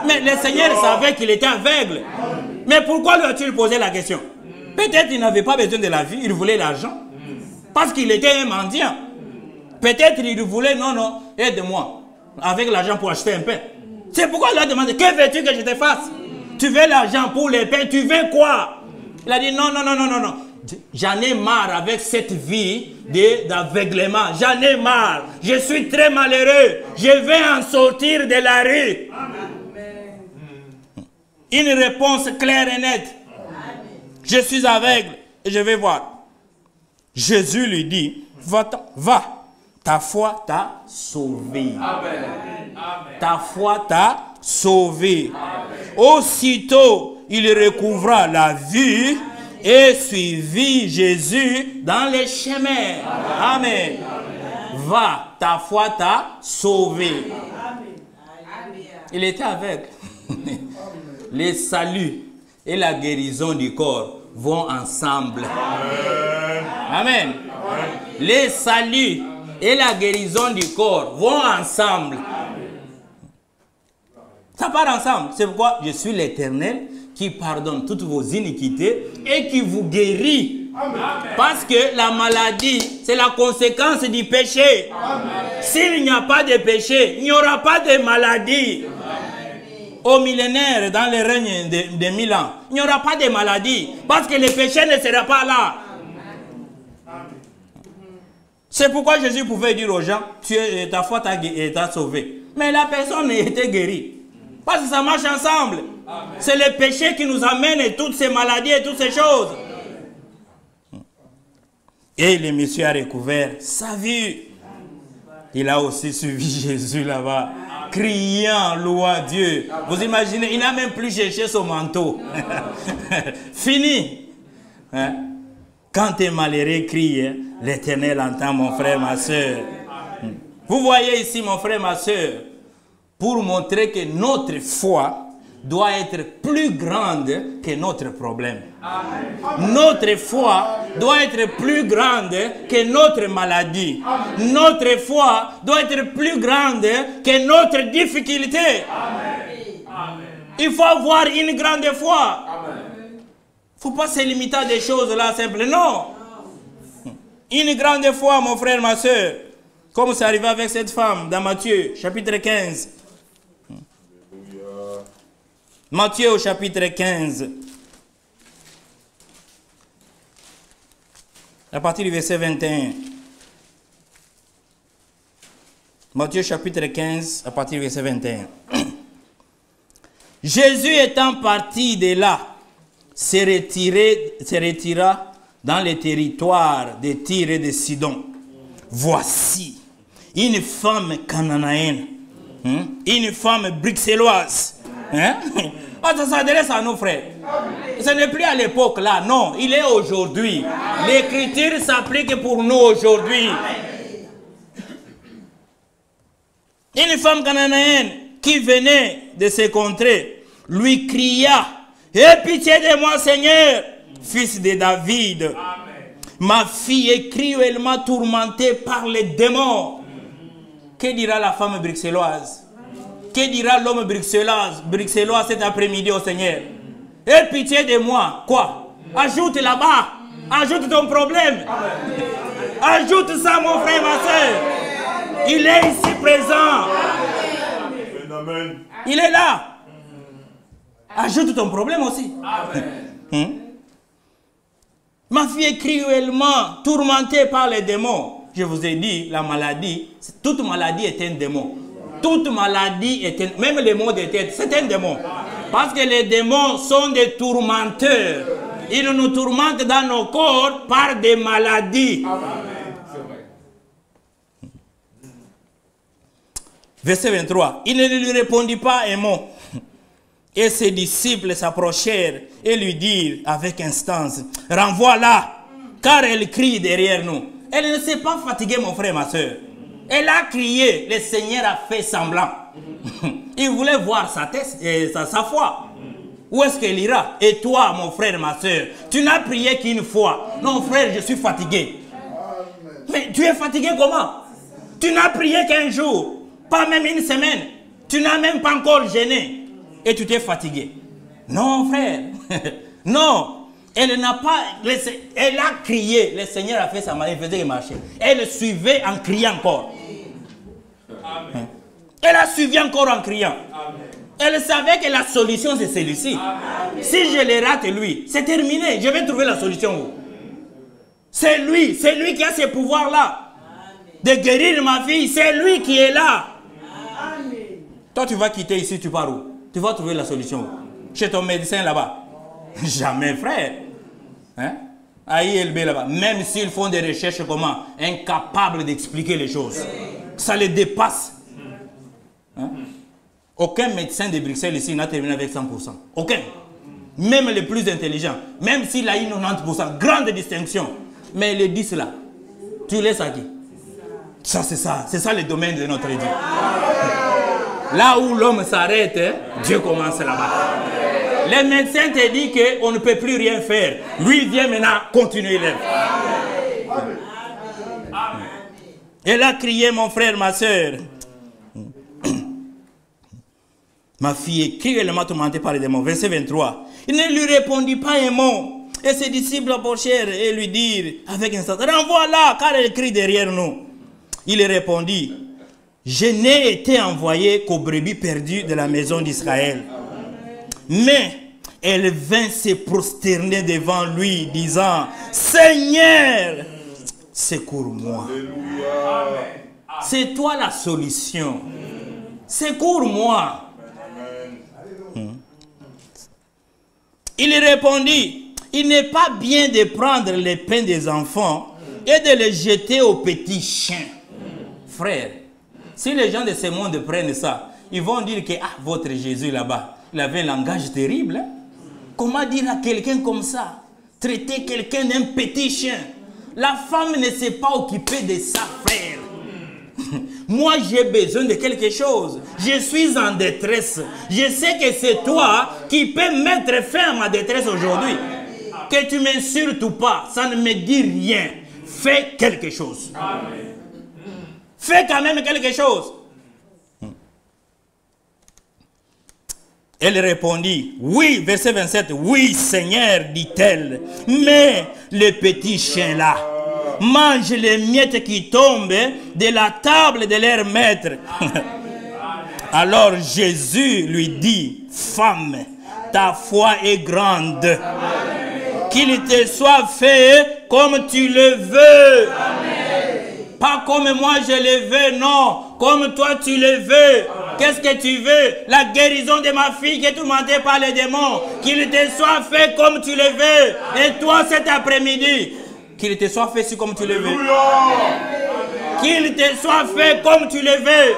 Mais le Seigneur savait qu'il était aveugle. Mais pourquoi lui a-t-il posé la question? Peut-être qu'il n'avait pas besoin de la vie, il voulait l'argent. Parce qu'il était un mendiant. Peut-être qu'il voulait, non, aide-moi avec l'argent pour acheter un pain. C'est pourquoi il a demandé, que veux-tu que je te fasse? Tu veux l'argent pour les pains, tu veux quoi? Il a dit, non. J'en ai marre avec cette vie d'aveuglement. J'en ai marre. Je suis très malheureux. Je vais en sortir de la rue. Amen. Une réponse claire et nette. Amen. Je suis aveugle et je vais voir. Jésus lui dit, va, ta foi t'a sauvé. Amen. Ta foi t'a sauvé. Amen. Aussitôt, il recouvra la vue et suivit Jésus dans les chemins. Amen. Va, ta foi t'a sauvé. Il était aveugle. Les saluts et la guérison du corps vont ensemble. Amen. Les saluts et la guérison du corps vont ensemble. Ça part ensemble. C'est pourquoi je suis l'Éternel qui pardonne toutes vos iniquités et qui vous guérit. Amen. Parce que la maladie, c'est la conséquence du péché. S'il n'y a pas de péché, il n'y aura pas de maladie. Amen. au millénaire, dans le règne de 1000 ans, il n'y aura pas de maladie. Parce que le péché ne sera pas là. C'est pourquoi Jésus pouvait dire aux gens, ta foi t'a sauvé. Mais la personne était guérie. Parce que ça marche ensemble. C'est le péché qui nous amène toutes ces maladies et toutes ces choses. Et le monsieur a recouvert sa vue. Il a aussi suivi Jésus là-bas, criant, louant Dieu. Vous imaginez, il n'a même plus cherché son manteau. Fini. Hein? Quand un malheureux crie, l'Éternel entend, mon frère, ma soeur. Vous voyez ici, mon frère, ma soeur, pour montrer que notre foi doit être plus grande que notre problème. Amen. Notre foi doit être plus grande que notre maladie. Amen. Notre foi doit être plus grande que notre difficulté. Amen. Il faut avoir une grande foi. Il ne faut pas se limiter à des choses là simples. Non. Une grande foi, mon frère, ma soeur. Comme c'est arrivé avec cette femme dans Matthieu, chapitre 15. Matthieu au chapitre 15. À partir du verset 21. Matthieu chapitre 15, à partir du verset 21. Jésus étant parti de là, se retira dans les territoires de Tyr et de Sidon. Voici une femme cananéenne, une femme bruxelloise. Hein? Ça s'adresse à nos frères. Ce n'est plus à l'époque là, non, il est aujourd'hui. L'écriture s'applique pour nous aujourd'hui. Une femme cananéenne qui venait de ces contrées lui cria: aie pitié de moi, Seigneur, fils de David. Amen. Ma fille est cruellement tourmentée par les démons. Que dira la femme bruxelloise? Que dira l'homme bruxellois cet après-midi au Seigneur? Aie pitié de moi. Quoi? Ajoute là-bas. Ajoute ton problème. Ajoute ça, mon frère, ma soeur. Il est ici présent. Il est là. Ajoute ton problème aussi. Ma fille est cruellement tourmentée par les démons. Je vous ai dit, la maladie, toute maladie est un démon. Toute maladie est un... Même les maux de tête, c'est un démon. Parce que les démons sont des tourmenteurs. Ils nous tourmentent dans nos corps par des maladies. Verset 23. Il ne lui répondit pas un mot. Et ses disciples s'approchèrent et lui dirent avec instance: renvoie-la, car elle crie derrière nous. Elle ne s'est pas fatiguée, mon frère, ma soeur. Elle a crié, le Seigneur a fait semblant. Il voulait voir sa foi. Où est-ce qu'elle ira? Et toi, mon frère, ma soeur, tu n'as prié qu'une fois. Non, frère, je suis fatigué. Mais tu es fatigué comment? Tu n'as prié qu'un jour, pas même une semaine. Tu n'as même pas encore jeûné. Et tu t'es fatigué. Non, frère. Non. Elle n'a pas... Elle a crié. Le Seigneur a fait sa main. Elle faisait marcher. Elle suivait en criant encore. Amen. Elle a suivi encore en criant. Amen. Elle savait que la solution c'est celui-ci. Si je le rate lui, c'est terminé. Je vais trouver la solution où? C'est lui qui a ce pouvoir-là. De guérir ma fille, c'est lui qui est là. Amen. Toi tu vas quitter ici, tu pars où? Tu vas trouver la solution où? Chez ton médecin là-bas? Jamais, frère. Hein? À ILB là-bas. Même s'ils font des recherches comment? Incapables d'expliquer les choses. Ça les dépasse. Hein? Aucun médecin de Bruxelles ici n'a terminé avec 100%. Aucun. Même les plus intelligents. Même s'il a eu 90%. Grande distinction. Mais les 10 là, tu laisses à qui? Ça c'est ça. C'est ça le domaine de notre Dieu. Là où l'homme s'arrête, Dieu commence là-bas. Les médecins te disent qu'on ne peut plus rien faire. Lui vient maintenant continuer l'œuvre. Elle a crié, mon frère, ma soeur. Ma fille est cruellement tourmentée par les démons. Verset 23. Il ne lui répondit pas un mot. Et ses disciples approchèrent et lui dirent avec insistance: renvoie-la, car elle crie derrière nous. Il répondit: je n'ai été envoyé qu'aux brebis perdues de la maison d'Israël. Mais elle vint se prosterner devant lui, disant, Seigneur, secours-moi. C'est toi la solution. Secours-moi. Il répondit, il n'est pas bien de prendre les pains des enfants et de les jeter aux petits chiens. Frère, si les gens de ce monde prennent ça, ils vont dire que votre Jésus là-bas, il avait un langage terrible. Hein? Comment dire à quelqu'un comme ça? Traiter quelqu'un d'un petit chien. La femme ne s'est pas occupée de ça, frère. Moi, j'ai besoin de quelque chose. Je suis en détresse. Je sais que c'est toi qui peux mettre fin à ma détresse aujourd'hui. Que tu m'insultes ou pas, ça ne me dit rien. Fais quelque chose. Fais quand même quelque chose. Elle répondit, oui, verset 27, oui, Seigneur, dit-elle, mais les petits chiens-là mangent les miettes qui tombent de la table de leur maître. Alors Jésus lui dit, femme, ta foi est grande. Qu'il te soit fait comme tu le veux. Pas comme moi je le veux, non. Comme toi tu le veux. Qu'est-ce que tu veux? La guérison de ma fille qui est tourmentée par les démons. Qu'il te soit fait comme tu le veux. Et toi cet après-midi, qu'il te soit fait comme tu le veux. Qu'il te soit fait comme tu le veux.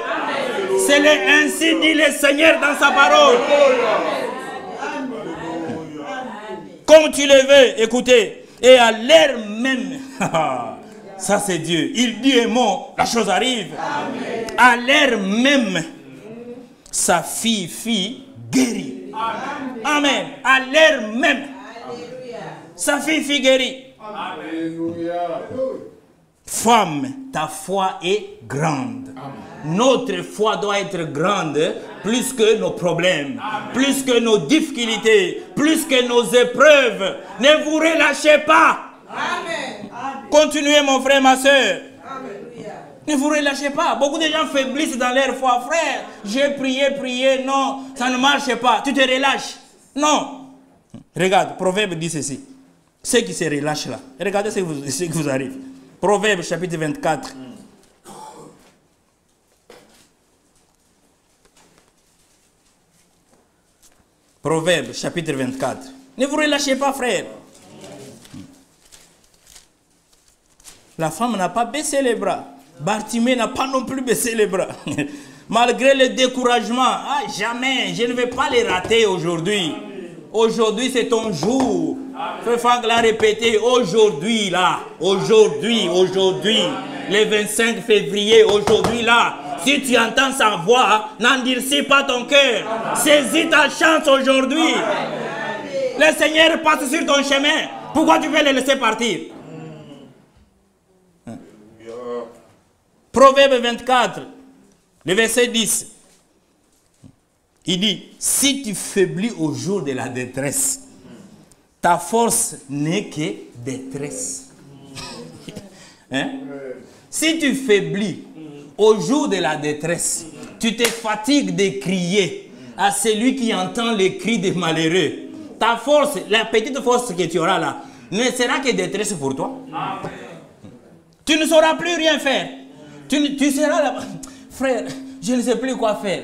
C'est ainsi dit le Seigneur dans sa parole. Comme tu le veux, écoutez. Et à l'heure même, ça c'est Dieu. Il dit un mot, la chose arrive. Amen. À l'heure même, sa fille guérit. Amen. Amen. À l'heure même, sa fille guérit. Alléluia. Femme, ta foi est grande. Amen. Notre foi doit être grande, plus que nos problèmes, amen, plus que nos difficultés, plus que nos épreuves. Ne vous relâchez pas. Amen. Continuez mon frère, ma soeur. Ne vous relâchez pas. Beaucoup de gens faiblissent dans leur foi. Frère, j'ai prié, non, ça ne marche pas. Tu te relâches. Non. Regarde, Proverbe dit ceci. Ceux qui se relâchent là, regardez ce qui vous arrive. Proverbe chapitre 24. Proverbe chapitre 24. Ne vous relâchez pas, frère. La femme n'a pas baissé les bras. Bartimée n'a pas non plus baissé les bras. Malgré le découragement. Jamais, je ne vais pas les rater aujourd'hui. Aujourd'hui, c'est ton jour. Frère Franck l'a répété. Aujourd'hui, là. Aujourd'hui. Le 25 février, aujourd'hui, là. Si tu entends sa voix, n'endurcis pas ton cœur. Saisis ta chance aujourd'hui. Le Seigneur passe sur ton chemin. Pourquoi tu veux le laisser partir? Proverbe 24, le verset 10. Il dit, si tu faiblis au jour de la détresse, ta force n'est que détresse. Hein? Si tu faiblis au jour de la détresse, tu te fatigues de crier à celui qui entend les cris des malheureux. Ta force, la petite force que tu auras là, ne sera que détresse pour toi. Amen. Tu ne sauras plus rien faire. Tu seras là, frère, je ne sais plus quoi faire.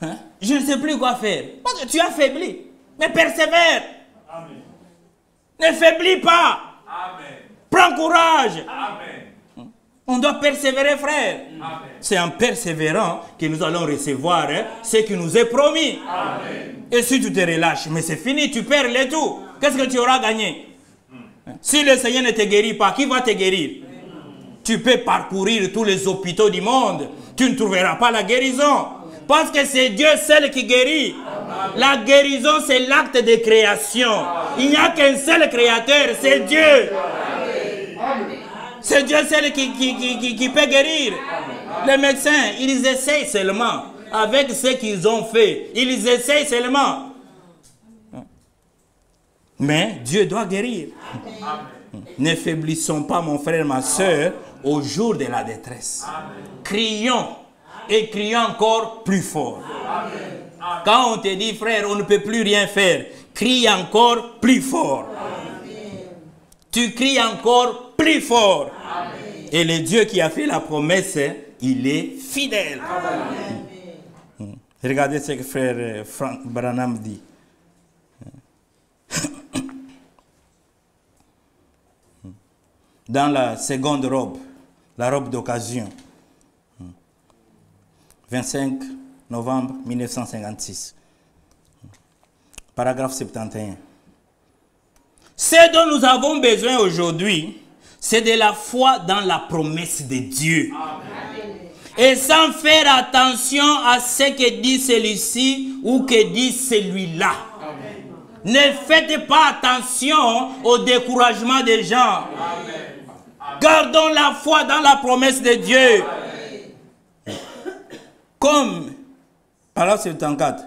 Hein? Je ne sais plus quoi faire. Parce que tu as faibli. Mais persévère. Amen. Ne faiblis pas. Amen. Prends courage. Amen. On doit persévérer, frère. C'est en persévérant que nous allons recevoir ce qui nous est promis. Amen. Et si tu te relâches, mais c'est fini, tu perds le tout. Qu'est-ce que tu auras gagné? Si le Seigneur ne te guérit pas, qui va te guérir? Tu peux parcourir tous les hôpitaux du monde. Tu ne trouveras pas la guérison. Parce que c'est Dieu seul qui guérit. La guérison, c'est l'acte de création. Il n'y a qu'un seul créateur, c'est Dieu. C'est Dieu seul qui peut guérir. Les médecins, ils essayent seulement. Avec ce qu'ils ont fait, ils essayent seulement. Mais Dieu doit guérir. Ne faiblissons pas, mon frère, ma soeur, au jour de la détresse. Amen. Crions et crie encore plus fort. Quand on te dit, frère, on ne peut plus rien faire, crie encore plus fort. Tu cries encore plus fort. Et le Dieu qui a fait la promesse, il est fidèle. Regardez ce que frère Frank Branham dit. Dans la seconde robe, la robe d'occasion, 25 novembre 1956, paragraphe 71. Ce dont nous avons besoin aujourd'hui, c'est de la foi dans la promesse de Dieu. Amen. Et sans faire attention à ce que dit celui-ci ou que dit celui-là. Ne faites pas attention au découragement des gens. Amen. Gardons la foi dans la promesse de Dieu. Amen. Comme, paragraphe 74,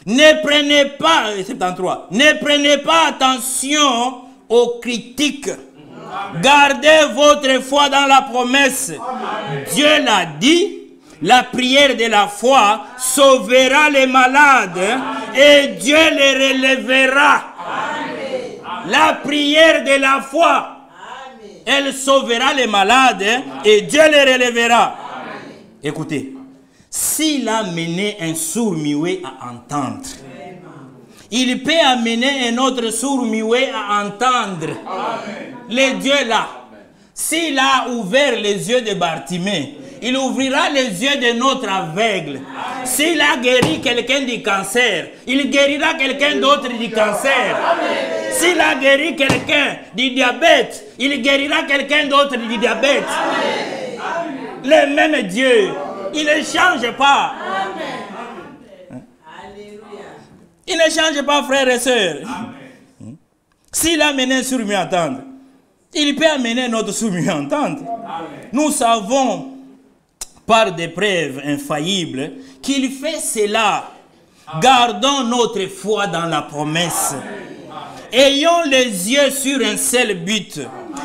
ne prenez pas, 73, ne prenez pas attention aux critiques. Amen. Gardez votre foi dans la promesse. Amen. Dieu l'a dit, la prière de la foi sauvera les malades. Amen. Et Dieu les relèvera. Amen. La prière de la foi, amen, elle sauvera les malades. Amen. Et Dieu les relèvera. Amen. Écoutez, s'il a mené un sourd-muet à entendre, il peut amener un autre sourd-muet à entendre. Amen. Le Dieu là, s'il a ouvert les yeux de Bartimée, il ouvrira les yeux de notre aveugle. S'il a guéri quelqu'un du cancer, il guérira quelqu'un d'autre du cancer. S'il a guéri quelqu'un du diabète, il guérira quelqu'un d'autre du diabète. Amen. Le même Dieu, il ne change pas. Amen. Il ne change pas, frères et sœurs. S'il a amené un sourd-muet à entendre, il peut amener notre sourd-muet à entendre. Nous savons par des preuves infaillibles qu'il fait cela. Gardons notre foi dans la promesse. Ayons les yeux sur un seul but,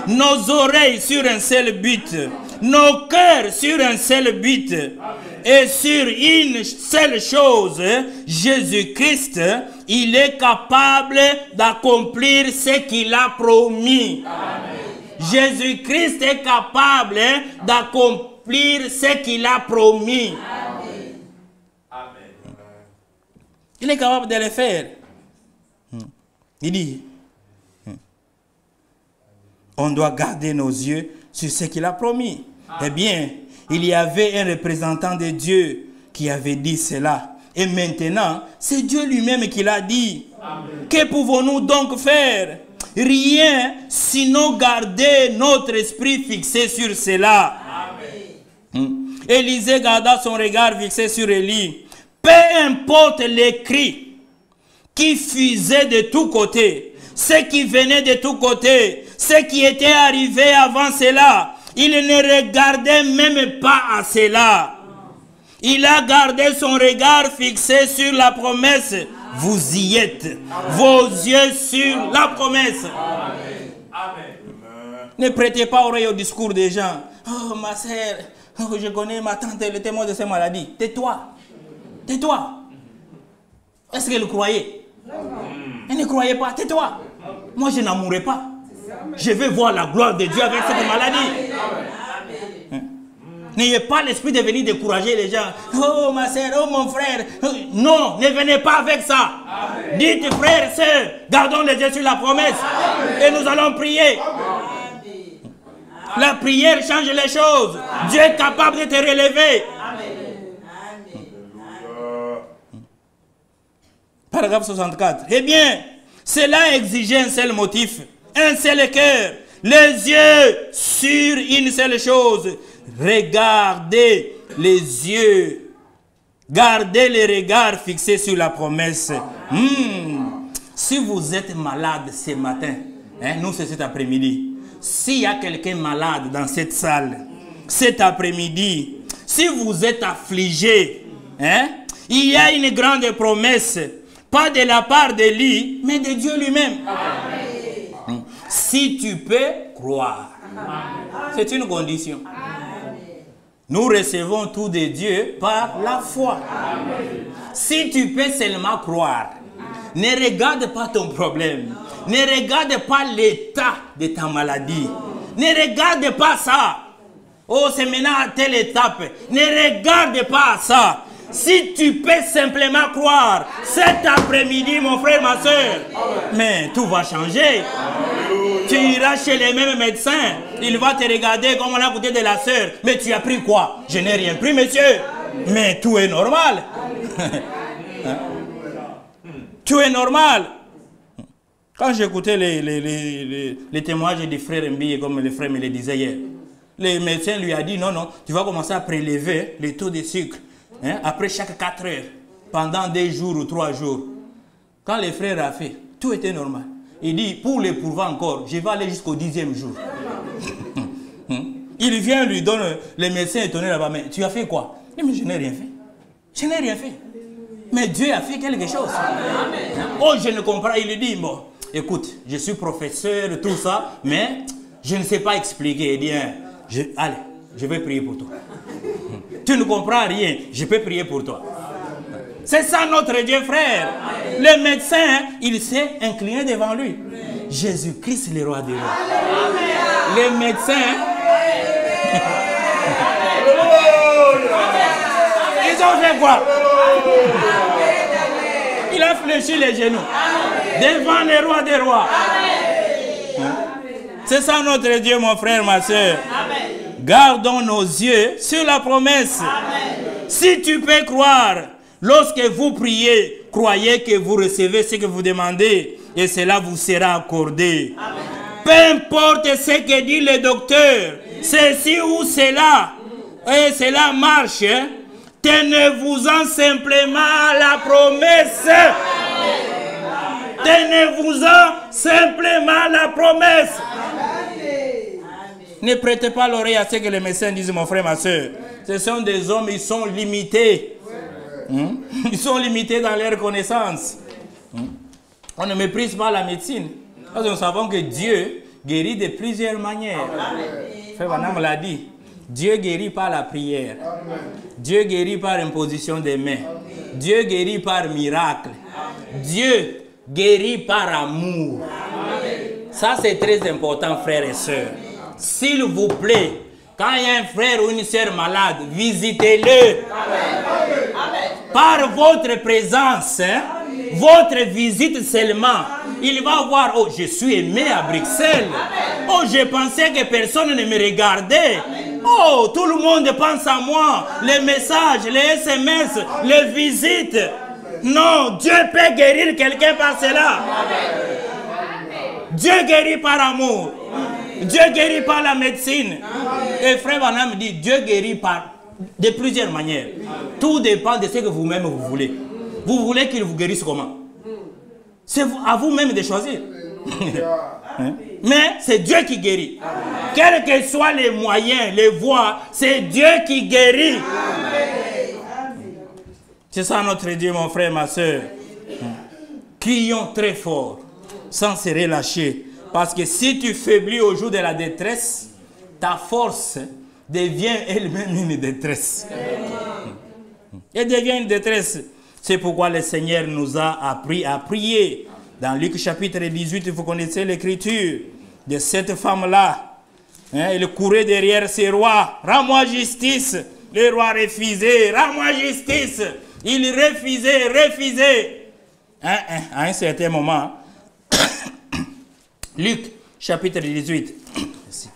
nos oreilles sur un seul but, nos cœurs sur un seul but, et sur une seule chose, Jésus-Christ, il est capable d'accomplir ce qu'il a promis. Jésus-Christ est capable d'accomplir ce qu'il a promis. Amen. Il est capable de le faire. Il dit, on doit garder nos yeux sur ce qu'il a promis. Eh bien, il y avait un représentant de Dieu qui avait dit cela. Et maintenant, c'est Dieu lui-même qui l'a dit. Amen. Que pouvons-nous donc faire? Rien, sinon garder notre esprit fixé sur cela. Élisée garda son regard fixé sur Élie. Peu importe les cris qui fusaient de tous côtés, ce qui venait de tous côtés, ce qui était arrivé avant cela, il ne regardait même pas à cela. Il a gardé son regard fixé sur la promesse. Vous y êtes. Vos yeux sur la promesse. Amen. Amen. Ne prêtez pas oreille au discours des gens. Oh, ma sœur, oh, je connais ma tante, elle était morte de cette maladie. Tais-toi. Tais-toi. Est-ce qu'elle croyait? Elle ne croyait pas. Tais-toi. Moi, je n'en mourrai pas. Je vais voir la gloire de Dieu avec cette maladie. N'ayez pas l'esprit de venir décourager les gens. Oh ma soeur, oh mon frère. Non, ne venez pas avec ça. Amen. Dites frères et sœurs, gardons les yeux sur la promesse. Amen. Et nous allons prier. Amen. La prière change les choses. Amen. Dieu est capable de te relever. Amen. Paragraphe 64. Eh bien, cela exigeait un seul motif, un seul cœur, les yeux sur une seule chose. Regardez les yeux, gardez les regards fixés sur la promesse. Si vous êtes malade ce matin, nous c'est cet après-midi, s'il y a quelqu'un malade dans cette salle, cet après-midi, si vous êtes affligé, il y a une grande promesse, pas de la part de lui, mais de Dieu lui-même. Si tu peux croire, c'est une condition. Nous recevons tout de Dieu par la foi. Amen. Si tu peux seulement croire, ne regarde pas ton problème. Ne regarde pas l'état de ta maladie. Ne regarde pas ça. Oh, c'est maintenant à telle étape. Ne regarde pas ça. Si tu peux simplement croire, cet après-midi, mon frère, ma soeur, mais tout va changer. Tu iras chez les mêmes médecins. Il va te regarder comme on a côté de la soeur. Mais tu as pris quoi? Je n'ai rien pris, monsieur. Mais tout est normal. Tout est normal. Quand j'écoutais les témoignages des frères Mbi, comme le frère me le disait hier, le médecin lui a dit non, non, tu vas commencer à prélever le taux de sucre après chaque 4 heures, pendant 2 jours ou 3 jours. Quand le frère a fait, tout était normal. Il dit, pour l'éprouver encore, je vais aller jusqu'au 10e jour. Il vient, lui donne, le médecin étonné là-bas, mais tu as fait quoi? Il dit, mais je n'ai rien fait. Je n'ai rien fait. Mais Dieu a fait quelque chose. Oh, je ne comprends pas. Il lui dit, bon, écoute, je suis professeur, tout ça, mais je ne sais pas expliquer. Il dit, allez, je vais prier pour toi. Tu ne comprends rien, je peux prier pour toi. C'est ça notre Dieu, frère. Le médecin, il s'est incliné devant lui. Jésus-Christ, le roi des rois. Les médecins, ils ont fait quoi? Il a fléchi les genoux devant le roi des rois. C'est ça notre Dieu, mon frère, ma soeur. Gardons nos yeux sur la promesse. Si tu peux croire, lorsque vous priez, croyez que vous recevez ce que vous demandez et cela vous sera accordé. Amen. Peu importe ce que dit le docteur, ceci ou cela, et cela marche, hein? Tenez-vous-en simplement à la promesse. Tenez-vous-en simplement à la promesse. Ne prêtez pas l'oreille à ce que les médecins disent, mon frère, ma soeur. Ce sont des hommes, ils sont limités. Ils sont limités dans leur connaissance. On ne méprise pas la médecine. Parce que nous savons que Dieu guérit de plusieurs manières. Frère Vanam l'a dit. Dieu guérit par la prière. Dieu guérit par imposition des mains. Dieu guérit par miracle. Dieu guérit par amour. Ça, c'est très important, frères et sœurs. S'il vous plaît, quand il y a un frère ou une sœur malade, visitez-le. Par votre présence, votre visite seulement, il va voir, oh, je suis aimé à Bruxelles. Oh, je pensais que personne ne me regardait. Oh, tout le monde pense à moi. Les messages, les SMS, les visites. Non, Dieu peut guérir quelqu'un par cela. Dieu guérit par amour. Dieu guérit par la médecine. Et frère Vanam dit, Dieu guérit de plusieurs manières. Tout dépend de ce que vous-même vous voulez. Vous voulez qu'il vous guérisse comment? C'est à vous-même de choisir. Mais c'est Dieu qui guérit. Quels que soient les moyens, les voies, c'est Dieu qui guérit. C'est ça notre Dieu, mon frère, ma soeur. Crions très fort, sans se relâcher. Parce que si tu faiblis au jour de la détresse, ta force devient elle-même une détresse. Elle devient une détresse. C'est pourquoi le Seigneur nous a appris à prier. Dans Luc chapitre 18, vous connaissez l'écriture de cette femme-là. Elle courait derrière ses rois. Rends-moi justice. Le roi refusait. Rends-moi justice. Il refusait. À un certain moment, Luc chapitre 18. Merci.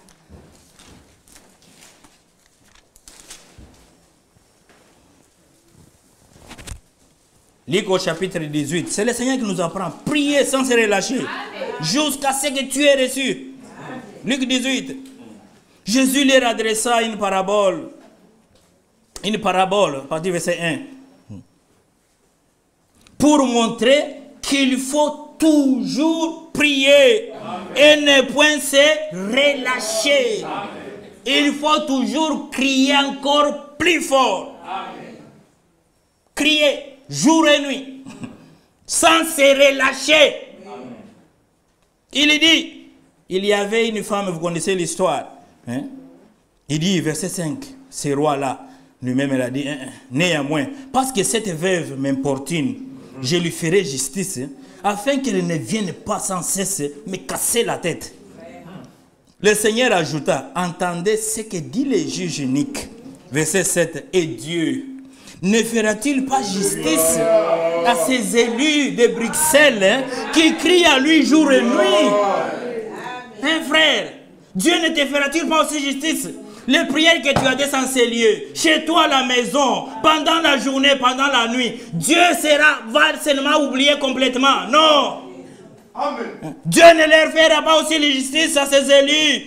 Luc au chapitre 18. C'est le Seigneur qui nous apprend. Prier sans se relâcher. Jusqu'à ce que tu aies reçu. Amen. Luc 18. Jésus leur adressa une parabole. Une parabole, à partir du verset 1. Pour montrer qu'il faut toujours prier. Amen. Et ne point se relâcher. Amen. Il faut toujours crier encore plus fort. Amen. Crier. Jour et nuit, sans se relâcher. Amen. Il dit, il y avait une femme, vous connaissez l'histoire. Il dit, verset 5, ce roi-là, lui-même, il a dit, néanmoins, parce que cette veuve m'importune, je lui ferai justice, afin qu'elle ne vienne pas sans cesse me casser la tête. Le Seigneur ajouta, entendez ce que dit le juge unique. Verset 7, et Dieu ne fera-t-il pas justice à ces élus de Bruxelles qui crient à lui jour et nuit? Hein, frère, Dieu ne te fera-t-il pas aussi justice? Les prières que tu as dans ces lieux, chez toi à la maison, pendant la journée, pendant la nuit, Dieu va seulement oublier complètement. Non. Amen. Dieu ne leur fera pas aussi la justice à ces élus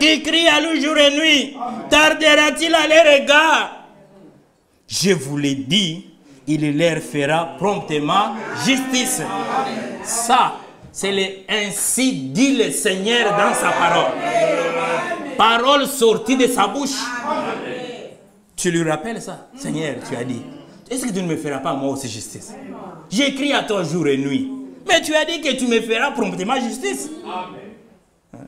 qui crient à lui jour et nuit. Tardera-t-il à leur égard? Je vous l'ai dit, il leur fera promptement justice. Ça, c'est ainsi dit le Seigneur dans sa parole. Parole sortie de sa bouche. Tu lui rappelles ça? Seigneur, tu as dit, est-ce que tu ne me feras pas moi aussi justice? J'écris à toi jour et nuit. Mais tu as dit que tu me feras promptement justice. Hein?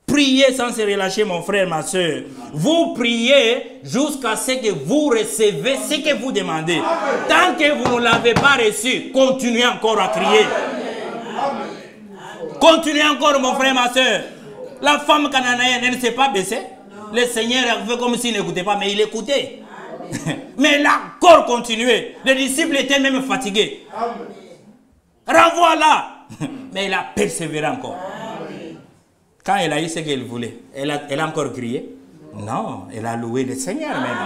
Priez sans se relâcher, mon frère, ma soeur. Vous priez jusqu'à ce que vous recevez ce que vous demandez. Tant que vous ne l'avez pas reçu, continuez encore à crier. Continuez encore, mon frère, ma soeur. La femme cananéenne, elle ne s'est pas baissée. Le Seigneur a fait comme s'il n'écoutait pas, mais il écoutait. Mais elle a encore continué. Les disciples étaient même fatigués. Renvoie-la. Mais elle a persévéré encore. Quand elle a eu ce qu'elle voulait, elle a encore crié? Non, elle a loué le Seigneur même.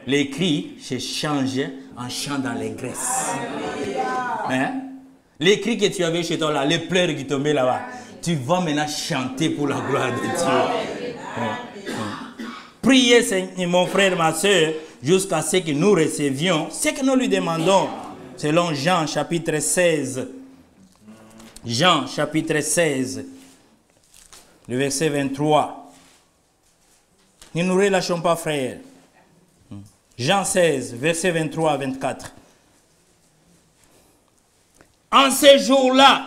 Les cris se changent en chant dans les graisses. Hein? Les cris que tu avais chez toi là, les pleurs qui tombaient là-bas, tu vas maintenant chanter pour la gloire de Dieu. Priez, Seigneur, mon frère, ma soeur, jusqu'à ce que nous recevions ce que nous lui demandons. Selon Jean chapitre 16. Jean chapitre 16. Le verset 23. Ne nous relâchons pas, frères. Jean 16, verset 23 à 24. En ces jours-là,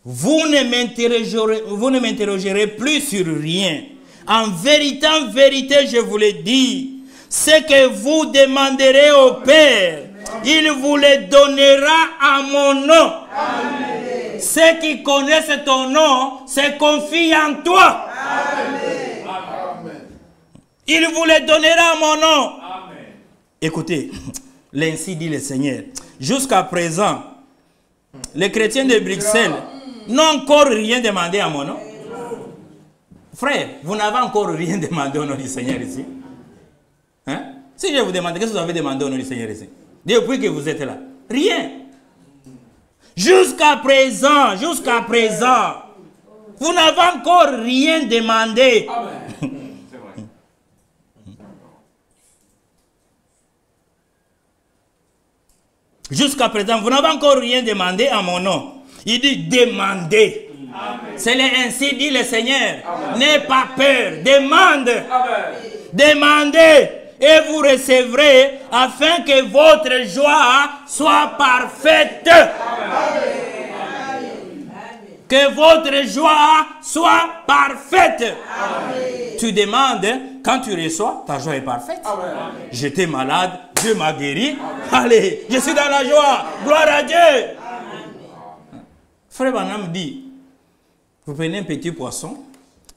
vous ne m'interrogerez plus sur rien. En vérité, je vous le dis, ce que vous demanderez au Père, il vous le donnera à mon nom. Amen. Ceux qui connaissent ton nom se confient en toi. Amen. Il vous le donnera à mon nom. Amen. Écoutez, l'ainsi dit le Seigneur. Jusqu'à présent, les chrétiens de Bruxelles n'ont encore rien demandé à mon nom. Frère, vous n'avez encore rien demandé au nom du Seigneur ici. Hein? Si je vous demande, qu'est-ce que vous avez demandé au nom du Seigneur ici? Depuis que vous êtes là. Rien. Jusqu'à présent, vous n'avez encore rien demandé. Jusqu'à présent, vous n'avez encore rien demandé à mon nom. Il dit demandez. C'est ainsi dit le Seigneur. N'aie pas peur. Demande. Amen. Demandez. Et vous recevrez afin que votre joie soit parfaite. Amen. Que votre joie soit parfaite. Amen. Tu demandes, quand tu reçois, ta joie est parfaite. J'étais malade, Dieu m'a guéri. Amen. Allez, je suis dans la joie. Gloire à Dieu. Amen. Frère Branham dit, vous prenez un petit poisson,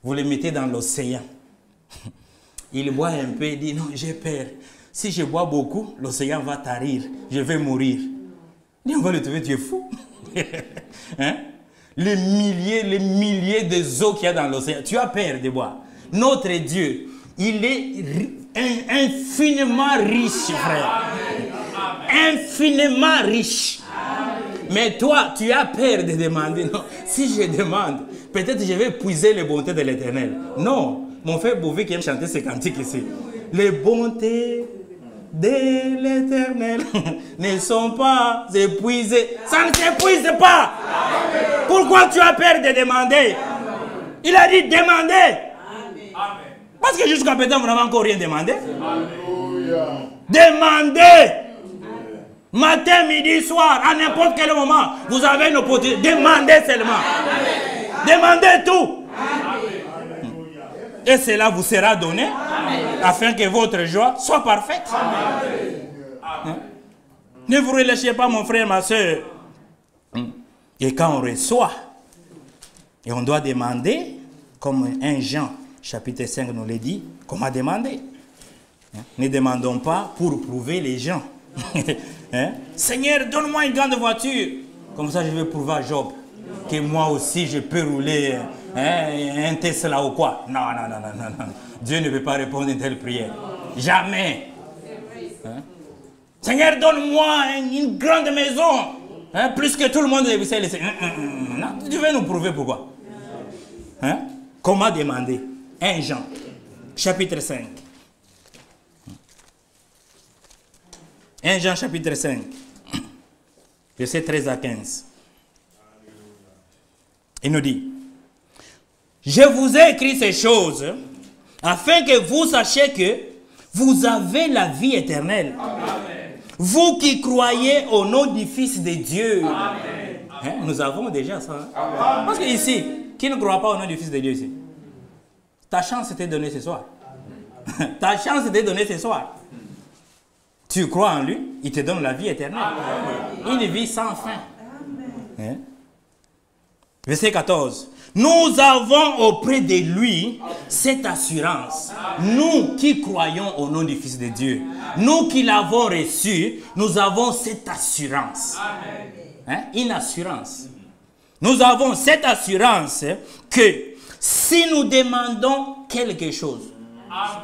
vous le mettez dans l'océan. Il boit un peu, il dit, non, j'ai peur. Si je bois beaucoup, l'océan va tarir, je vais mourir. Il dit, on va le trouver, tu es fou. Hein? Les milliers de eaux qu'il y a dans l'océan, tu as peur de boire. Notre Dieu, il est infiniment riche, frère. Infiniment riche. Mais toi, tu as peur de demander. Non, si je demande, peut-être je vais puiser les bontés de l'Éternel. Non. Mon frère Bouvi qui aime chanter ce cantique ici. Les bontés de l'Éternel ne sont pas épuisées. Ça ne s'épuise pas. Amen. Pourquoi tu as peur de demander? Amen. Il a dit demandez. Amen. Parce que jusqu'à présent, vous n'avez encore rien demandé. Alléluia. Demandez. Matin, midi, soir, à n'importe quel moment, vous avez une opportunité. Demandez seulement. Amen. Demandez tout. Amen. Et cela vous sera donné. Amen. afin que votre joie soit parfaite. Hein? Ne vous relâchez pas, mon frère, ma soeur. Et quand on reçoit, et on doit demander, comme 1 Jean, chapitre 5 nous le dit, comment demander. Hein? Ne demandons pas pour prouver les gens. Hein? Seigneur, donne-moi une grande voiture. Comme ça, je vais prouver à Job que moi aussi, je peux rouler un Tesla ou quoi. Non, non, non, non, non. Dieu ne peut pas répondre à une telle prière. Jamais. Hein? Seigneur, donne-moi une grande maison. Hein? Plus que tout le monde. Non, tu veux nous prouver pourquoi. Hein? Comment demander? 1 Jean, chapitre 5. 1 Jean, chapitre 5. Verset 13 à 15. Il nous dit, je vous ai écrit ces choses afin que vous sachiez que vous avez la vie éternelle. Amen. Vous qui croyez au nom du Fils de Dieu. Hein? Nous avons déjà ça. Hein? Parce que ici, qui ne croit pas au nom du Fils de Dieu ici? Ta chance t'est donnée ce soir. Ta chance t'est donnée ce soir. Tu crois en lui, il te donne la vie éternelle. Amen. Une vie sans fin. Hein? Verset 14. Nous avons auprès de lui cette assurance. Nous qui croyons au nom du Fils de Dieu, nous qui l'avons reçu, nous avons cette assurance. Hein? Une assurance. Nous avons cette assurance que si nous demandons quelque chose,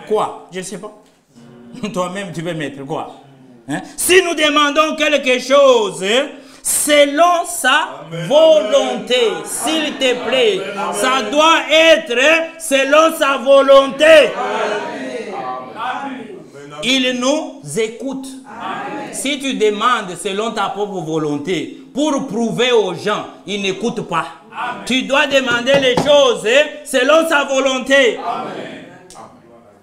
quoi? Je ne sais pas. Toi-même, tu peux mettre quoi? Hein? Si nous demandons quelque chose, selon sa volonté, s'il te plaît, ça doit être selon sa volonté. Il nous écoute. Si tu demandes selon ta propre volonté, pour prouver aux gens, il n'écoute pas. Tu dois demander les choses selon sa volonté.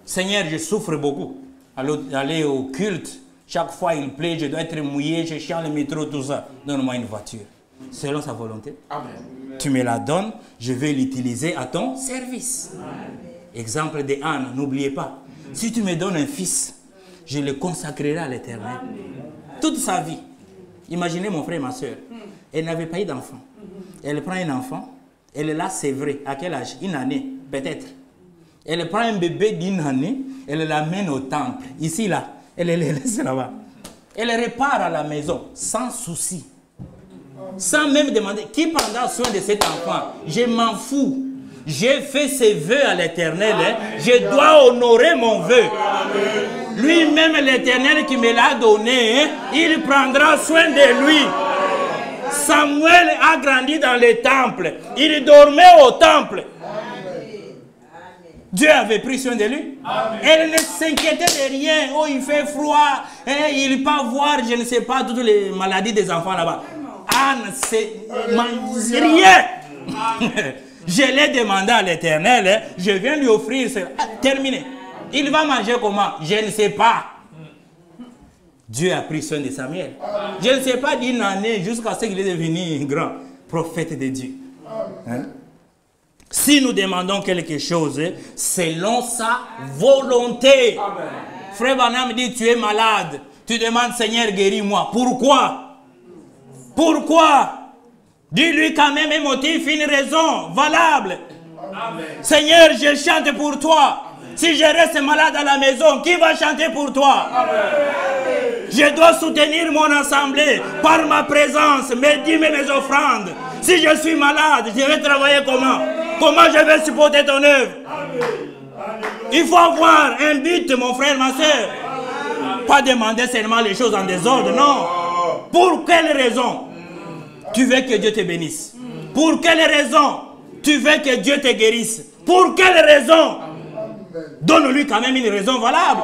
Seigneur, je souffre beaucoup. Aller au culte, chaque fois il plaît, je dois être mouillé, je chante le métro, tout ça. Donne-moi une voiture. Selon sa volonté. Amen. Tu me la donnes, je vais l'utiliser à ton service. Amen. Exemple de Anne, n'oubliez pas. Si tu me donnes un fils, je le consacrerai à l'Éternel. Toute sa vie. Imaginez mon frère et ma soeur. Elle n'avait pas eu d'enfant. Elle prend un enfant, elle est là, c'est vrai. À quel âge? Une année, peut-être. Elle prend un bébé d'une année, elle l'amène au temple. Ici, là, elle le laisse là-bas. Elle repart à la maison, sans souci. Sans même demander, qui prendra soin de cet enfant? Je m'en fous. J'ai fait ses vœux à l'Éternel. Hein. Je dois honorer mon vœu. Lui-même, l'Éternel qui me l'a donné, hein, il prendra soin de lui. Samuel a grandi dans le temple. Il dormait au temple. Dieu avait pris soin de lui. Amen. Elle ne s'inquiétait de rien. Oh, il fait froid. Hein, il peut voir, je ne sais pas, toutes les maladies des enfants là-bas. Anne, c'est rien. Je l'ai demandé à l'Éternel. Hein, je viens lui offrir. Terminé. Il va manger comment? Je ne sais pas. Dieu a pris soin de Samuel. Je ne sais pas d'une année jusqu'à ce qu'il est devenu grand prophète de Dieu. Hein? Si nous demandons quelque chose, selon sa volonté. Amen. Frère Branham dit, tu es malade. Tu demandes, Seigneur, guéris-moi. Pourquoi? Pourquoi? Dis-lui quand même un motif, une raison valable. Amen. Seigneur, je chante pour toi. Amen. Si je reste malade à la maison, qui va chanter pour toi? Amen. Je dois soutenir mon assemblée par ma présence, mes dîmes et mes offrandes. Si je suis malade, je vais travailler comment? Comment je vais supporter ton œuvre? Il faut avoir un but, mon frère, ma soeur. Pas demander seulement les choses en désordre, non. Pour quelle raison tu veux que Dieu te bénisse? Pour quelle raison tu veux que Dieu te guérisse? Pour quelle raison? Donne-lui quand même une raison valable.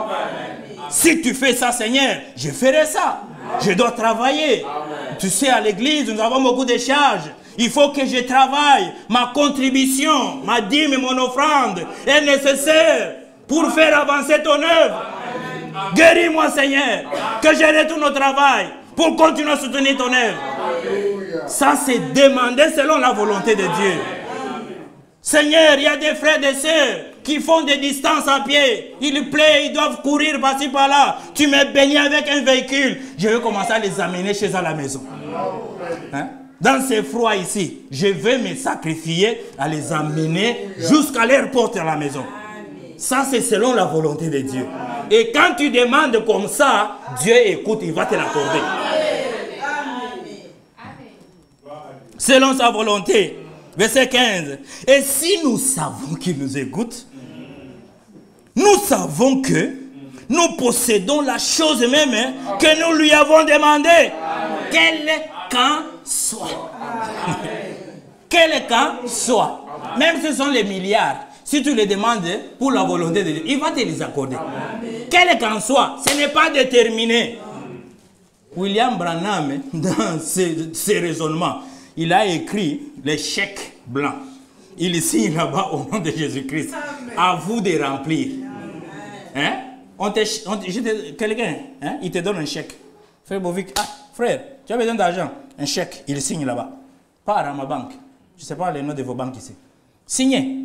Si tu fais ça, Seigneur, je ferai ça. Je dois travailler. Tu sais, à l'église, nous avons beaucoup de charges. Il faut que je travaille. Ma contribution, ma dîme et mon offrande est nécessaire pour faire avancer ton œuvre. Guéris-moi, Seigneur, que je retourne au travail pour continuer à soutenir ton œuvre. Ça, c'est demander selon la volonté de Dieu. Seigneur, il y a des frères et des sœurs qui font des distances à pied. Il pleut, ils doivent courir par-ci par-là. Tu m'es baigné avec un véhicule. Je vais commencer à les amener chez eux à la maison. Hein? Dans ces froids ici, je vais me sacrifier à les amener jusqu'à leur porte à la maison. Ça, c'est selon la volonté de Dieu. Et quand tu demandes comme ça, Dieu écoute, il va te l'accorder. Selon sa volonté. Verset 15. Et si nous savons qu'il nous écoute, nous savons que nous possédons la chose même que nous lui avons demandé. Quel qu'en soit. Quel qu'en soit. Même si ce sont les milliards. Si tu les demandes pour la volonté de Dieu, il va te les accorder. Quel qu'en soit, ce n'est pas déterminé. William Branham, dans ses raisonnements, il a écrit les chèques blancs. Il signe là-bas au nom de Jésus-Christ. À vous de remplir. Hein? Quelqu'un, hein? Il te donne un chèque. Frère Bovic, ah, frère, tu as besoin d'argent. Un chèque, il signe là-bas. Pars à ma banque. Je ne sais pas les noms de vos banques ici. Signez.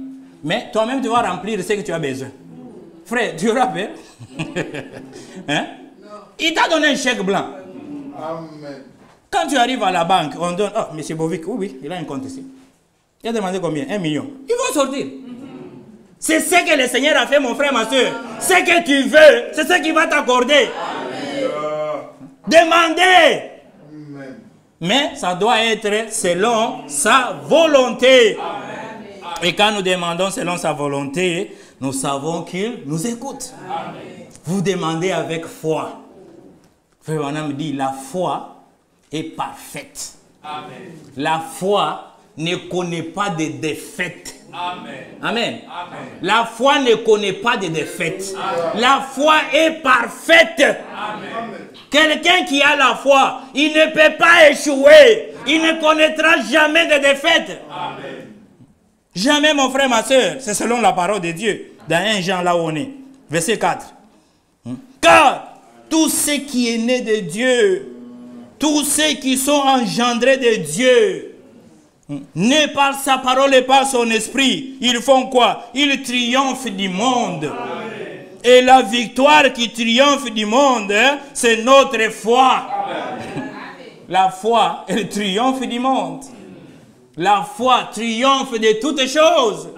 Mais toi-même, tu vas remplir ce que tu as besoin. Frère, tu auras peur? Hein? Il t'a donné un chèque blanc. Amen. Quand tu arrives à la banque, on donne... Oh, M. Bovic, oui, il a un compte ici. Il a demandé combien? 1 million. Ils vont sortir. C'est ce que le Seigneur a fait, mon frère, ma soeur. Ce que tu veux, c'est ce qu'il va t'accorder. Demandez. Amen. Mais ça doit être selon sa volonté. Amen. Et quand nous demandons selon sa volonté, nous savons qu'il nous écoute. Amen. Vous demandez avec foi. Frère Branham dit, la foi est parfaite. Amen. La foi ne connaît pas de défaite. Amen. Amen. Amen. La foi ne connaît pas de défaite. Amen. La foi est parfaite. Amen. Quelqu'un qui a la foi, il ne peut pas échouer. Il ne connaîtra jamais de défaite. Amen. Jamais, mon frère, ma soeur. C'est selon la parole de Dieu. Dans 1 Jean, là où on est. Verset 4. Car tout ce qui est né de Dieu, tous ceux qui sont engendrés de Dieu, nés par sa parole et par son esprit, ils font quoi? Ils triomphent du monde. Amen. Et la victoire qui triomphe du monde, c'est notre foi. Amen. La foi, elle triomphe du monde. La foi triomphe de toutes choses.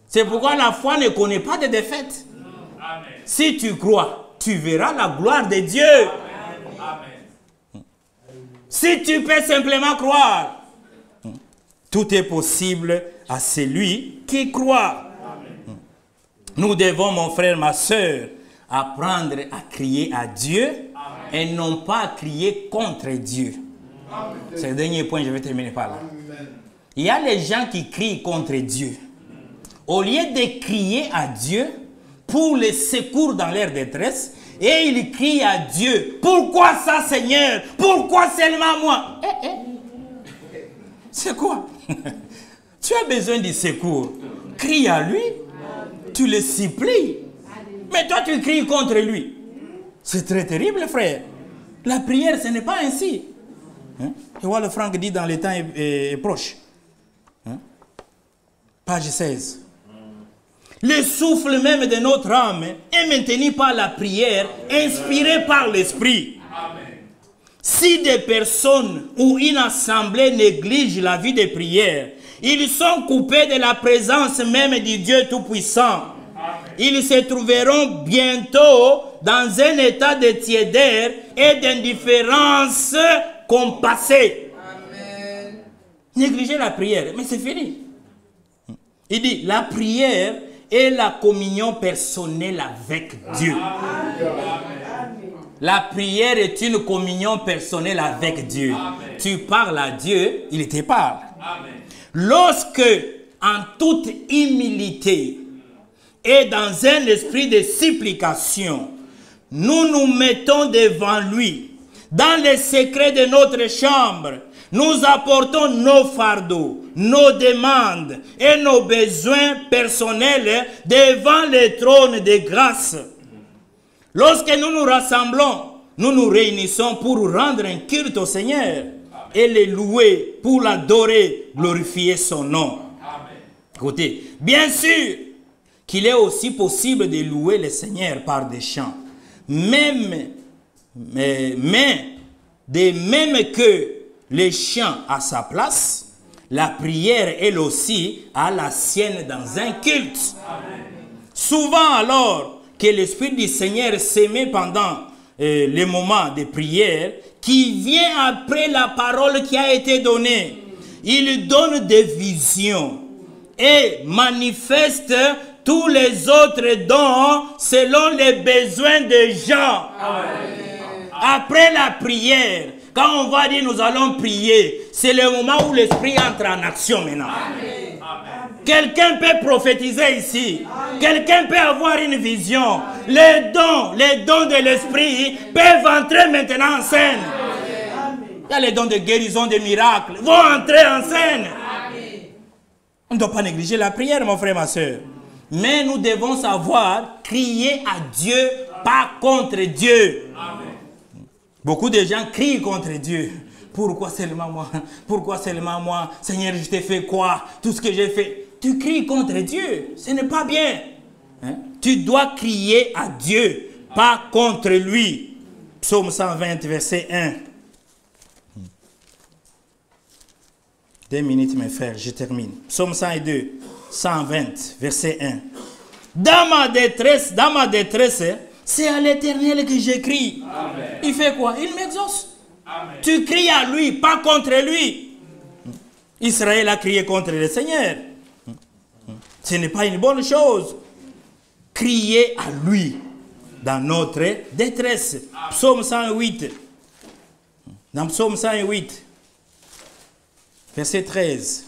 C'est pourquoi la foi ne connaît pas de défaite. Amen. Si tu crois, tu verras la gloire de Dieu. Amen. Si tu peux simplement croire, tout est possible à celui qui croit. Amen. Nous devons, mon frère, ma soeur, apprendre à crier à Dieu. Amen. Et non pas à crier contre Dieu. C'est le dernier point, je vais terminer par là. Amen. Il y a les gens qui crient contre Dieu. Au lieu de crier à Dieu pour les secours dans leur détresse, et ils crient à Dieu. Pourquoi ça, Seigneur? Pourquoi seulement moi? C'est quoi? Tu as besoin de secours. Crie à lui. Tu le supplies. Mais toi, tu cries contre lui. C'est très terrible, frère. La prière, ce n'est pas ainsi. Hein? Tu vois, le Franck dit dans les temps est proche. Hein? Page 16. Le souffle même de notre âme est maintenu par la prière, inspiré par l'esprit. Si des personnes ou une assemblée négligent la vie de prière, ils sont coupés de la présence même du Dieu Tout-Puissant. Ils se trouveront bientôt dans un état de tiédeur et d'indifférence compassée. Négliger la prière, mais c'est fini. Il dit, la prière est la communion personnelle avec Dieu. La prière est une communion personnelle avec Dieu. Amen. Tu parles à Dieu, il te parle. Amen. Lorsque, en toute humilité et dans un esprit de supplication, nous nous mettons devant lui, dans les secrets de notre chambre, nous apportons nos fardeaux, nos demandes et nos besoins personnels devant le trône de grâce. Lorsque nous nous rassemblons, nous nous réunissons pour rendre un culte au Seigneur et le louer, pour l'adorer, glorifier son nom. Amen. Écoutez, bien sûr, qu'il est aussi possible de louer le Seigneur par des chants. Mais de même que le chant a sa place, la prière, elle aussi, a la sienne dans un culte. Amen. Souvent alors que l'Esprit du Seigneur s'émet pendant les moments de prière, qui vient après la parole qui a été donnée, il donne des visions et manifeste tous les autres dons selon les besoins des gens. Amen. Après la prière, quand on va dire nous allons prier, c'est le moment où l'Esprit entre en action maintenant. Quelqu'un peut prophétiser ici. Quelqu'un peut avoir une vision. Les dons de l'Esprit peuvent entrer maintenant en scène. Il y a les dons de guérison, de miracles, vont entrer en scène. On ne doit pas négliger la prière, mon frère, ma soeur. Mais nous devons savoir crier à Dieu, pas contre Dieu. Beaucoup de gens crient contre Dieu. Pourquoi seulement moi? Pourquoi seulement moi? Seigneur, je t'ai fait quoi? Tout ce que j'ai fait. Tu cries contre Dieu. Ce n'est pas bien. Hein? Tu dois crier à Dieu, pas contre lui. Psaume 120, verset 1. 2 minutes, mes frères, je termine. Psaume 102, 120, verset 1. Dans ma détresse, c'est à l'Éternel que je crie. Amen. Il fait quoi? Il m'exauce. Tu cries à lui, pas contre lui. Israël a crié contre le Seigneur. Ce n'est pas une bonne chose. Crier à lui dans notre détresse. Psaume 108. Dans Psaume 108, verset 13.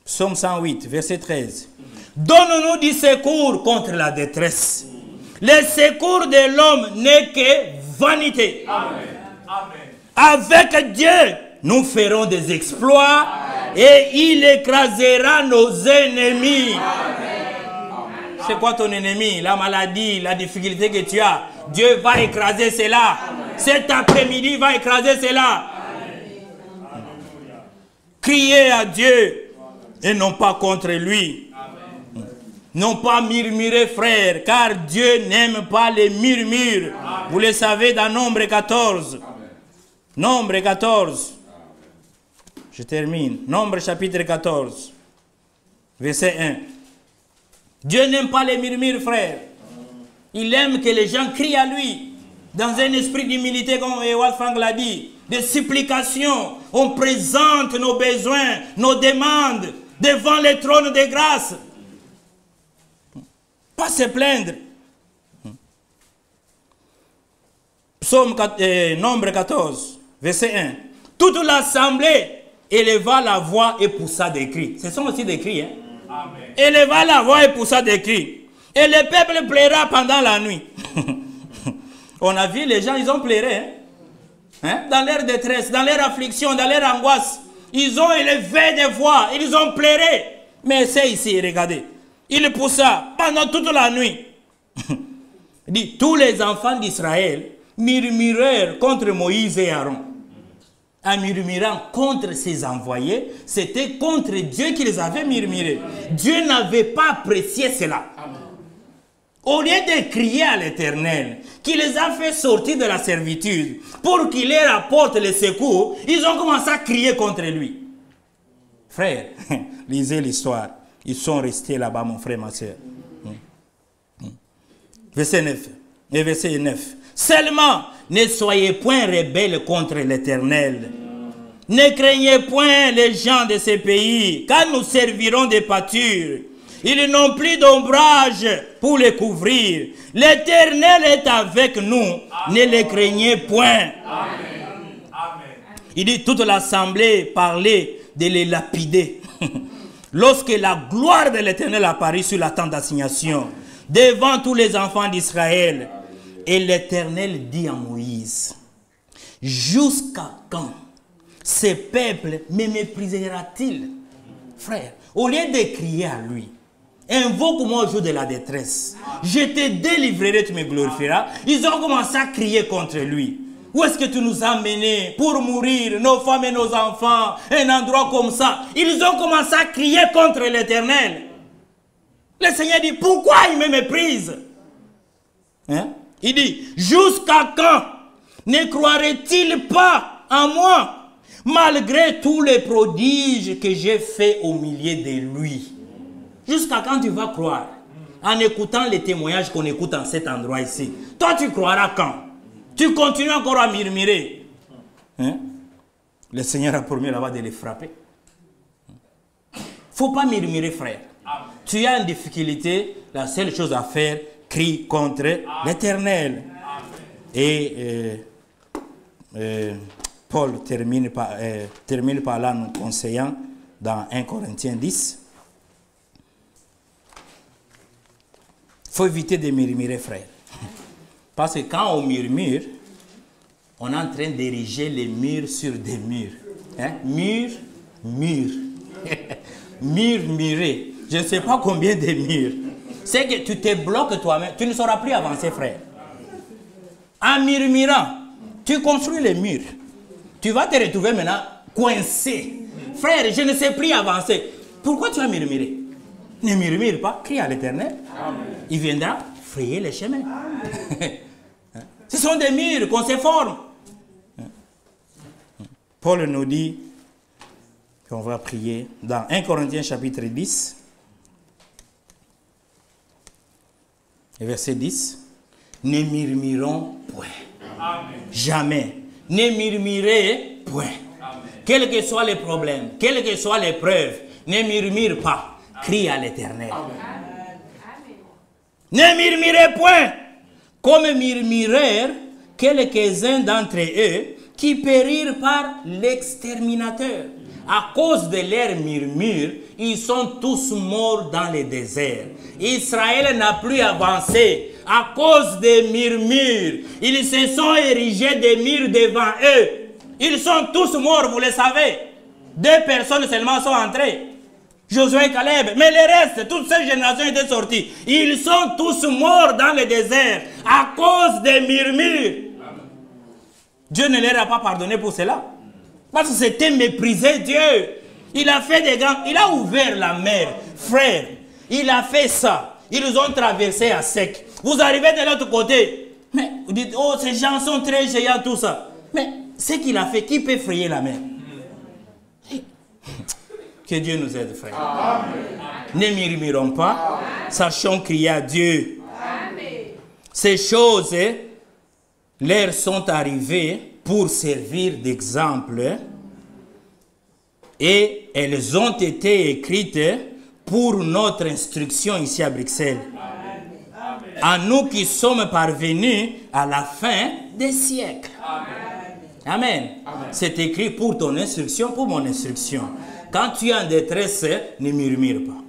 Psaume 108, verset 13. Donne-nous du secours contre la détresse. Le secours de l'homme n'est que vanité. Amen. Avec Dieu, nous ferons des exploits. Amen. Et il écrasera nos ennemis. C'est quoi ton ennemi? La maladie, la difficulté que tu as. Dieu va écraser cela. Amen. Cet après-midi, il va écraser cela. Amen. Criez à Dieu et non pas contre lui. Amen. Non pas murmurer, frère, car Dieu n'aime pas les murmures. Amen. Vous le savez dans Nombre 14. Amen. Nombre 14. Je termine. Nombre chapitre 14. Verset 1. Dieu n'aime pas les murmures, frère. Il aime que les gens crient à lui. Dans un esprit d'humilité, comme Wolfgang l'a dit. De supplication. On présente nos besoins, nos demandes devant le trône de grâce. Pas se plaindre. Psaume Nombre 14, verset 1. Toute l'assemblée éleva la voix et poussa des cris. Ce sont aussi des cris. Hein? Amen. Éleva la voix et poussa des cris. Et le peuple pleura pendant la nuit. On a vu les gens, ils ont pleuré. Hein? Hein? Dans leur détresse, dans leur affliction, dans leur angoisse. Ils ont élevé des voix, ils ont pleuré. Mais c'est ici, regardez. Il poussa pendant toute la nuit. Il dit, tous les enfants d'Israël murmurèrent contre Moïse et Aaron. En murmurant contre ses envoyés, c'était contre Dieu qu'ils avaient murmuré. Dieu n'avait pas apprécié cela. Au lieu de crier à l'Éternel, qui les a fait sortir de la servitude, pour qu'il leur apporte le secours, ils ont commencé à crier contre lui. Frère, lisez l'histoire. Ils sont restés là-bas, mon frère, ma soeur. Verset 9. Et verset 9. Seulement, ne soyez point rebelles contre l'Éternel. Ne craignez point les gens de ces pays, car nous servirons de pâture. Ils n'ont plus d'ombrage pour les couvrir. L'Éternel est avec nous. Amen. Ne les craignez point. Amen. Il dit, toute l'assemblée parlait de les lapider. Lorsque la gloire de l'Éternel apparut sur la tente d'assignation, devant tous les enfants d'Israël, et l'Éternel dit à Moïse, jusqu'à quand ce peuple me méprisera-t-il? Frère, au lieu de crier à lui, invoque-moi au jour de la détresse. Je te délivrerai, tu me glorifieras. Ils ont commencé à crier contre lui. Où est-ce que tu nous as menés pour mourir, nos femmes et nos enfants, un endroit comme ça? Ils ont commencé à crier contre l'Éternel. Le Seigneur dit, pourquoi il me méprise? Hein? Il dit, jusqu'à quand ne croirait-il pas en moi, malgré tous les prodiges que j'ai faits au milieu de lui? Jusqu'à quand tu vas croire? En écoutant les témoignages qu'on écoute en cet endroit ici. Toi, tu croiras quand? Tu continues encore à murmurer. Hein? Le Seigneur a promis là-bas de les frapper. Il ne faut pas murmurer, frère. Amen. Tu as une difficulté, la seule chose à faire, crie contre l'Éternel. Et Paul termine par là nous conseillant dans 1 Corinthiens 10. Il faut éviter de murmurer, frère. Parce que quand on murmure, on est en train d'ériger les murs sur des murs. Hein? Murmurer. Je ne sais pas combien de murs. C'est que tu te bloques toi-même. Tu ne sauras plus avancer, frère. En murmurant, tu construis les murs. Tu vas te retrouver maintenant coincé. Frère, je ne sais plus avancer. Pourquoi tu as murmuré? Ne murmure pas, crie à l'Éternel. Il viendra frayer les chemins. Ce sont des murs qu'on se forme. Paul nous dit qu'on va prier dans 1 Corinthiens chapitre 10, et verset 10. Ne murmurons point. Amen. Jamais. Ne murmurez point. Amen. Quels que soient les problèmes, quelles que soient les preuves, ne murmure pas. Crie à l'Éternel. Ne murmurez point, comme murmurèrent quelques-uns d'entre eux qui périrent par l'exterminateur. À cause de leurs murmures, ils sont tous morts dans le désert. Israël n'a plus avancé à cause des murmures. Ils se sont érigés des murs devant eux. Ils sont tous morts, vous le savez. 2 personnes seulement sont entrées. Josué et Caleb. Mais le reste, toute cette génération était sortie. Ils sont tous morts dans le désert à cause des murmures. Dieu ne leur a pas pardonné pour cela. Parce que c'était mépriser Dieu. Il a fait des grands... Il a ouvert la mer. Frère, il a fait ça. Ils ont traversé à sec. Vous arrivez de l'autre côté. Mais vous dites, oh, ces gens sont très géants, tout ça. Mais ce qu'il a fait, qui peut frayer la mer? Que Dieu nous aide, frère. Amen. Ne murmurons pas. Amen. Sachons crier à Dieu. Amen. Ces choses leur sont arrivées pour servir d'exemple et elles ont été écrites pour notre instruction ici à Bruxelles. Amen. À nous qui sommes parvenus à la fin des siècles. Amen. Amen. Amen. C'est écrit pour ton instruction, pour mon instruction. Quand tu es en détresse, ne murmure pas.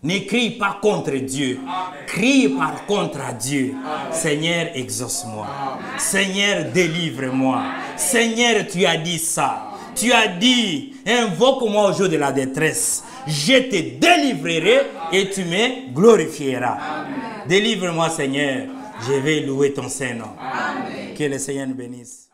Ne crie pas contre Dieu. Crie par contre à Dieu. Seigneur, exauce-moi. Seigneur, délivre-moi. Seigneur, tu as dit ça. Tu as dit, invoque-moi au jour de la détresse. Je te délivrerai et tu me glorifieras. Délivre-moi, Seigneur. Je vais louer ton Saint-Nom. Que le Seigneur nous bénisse.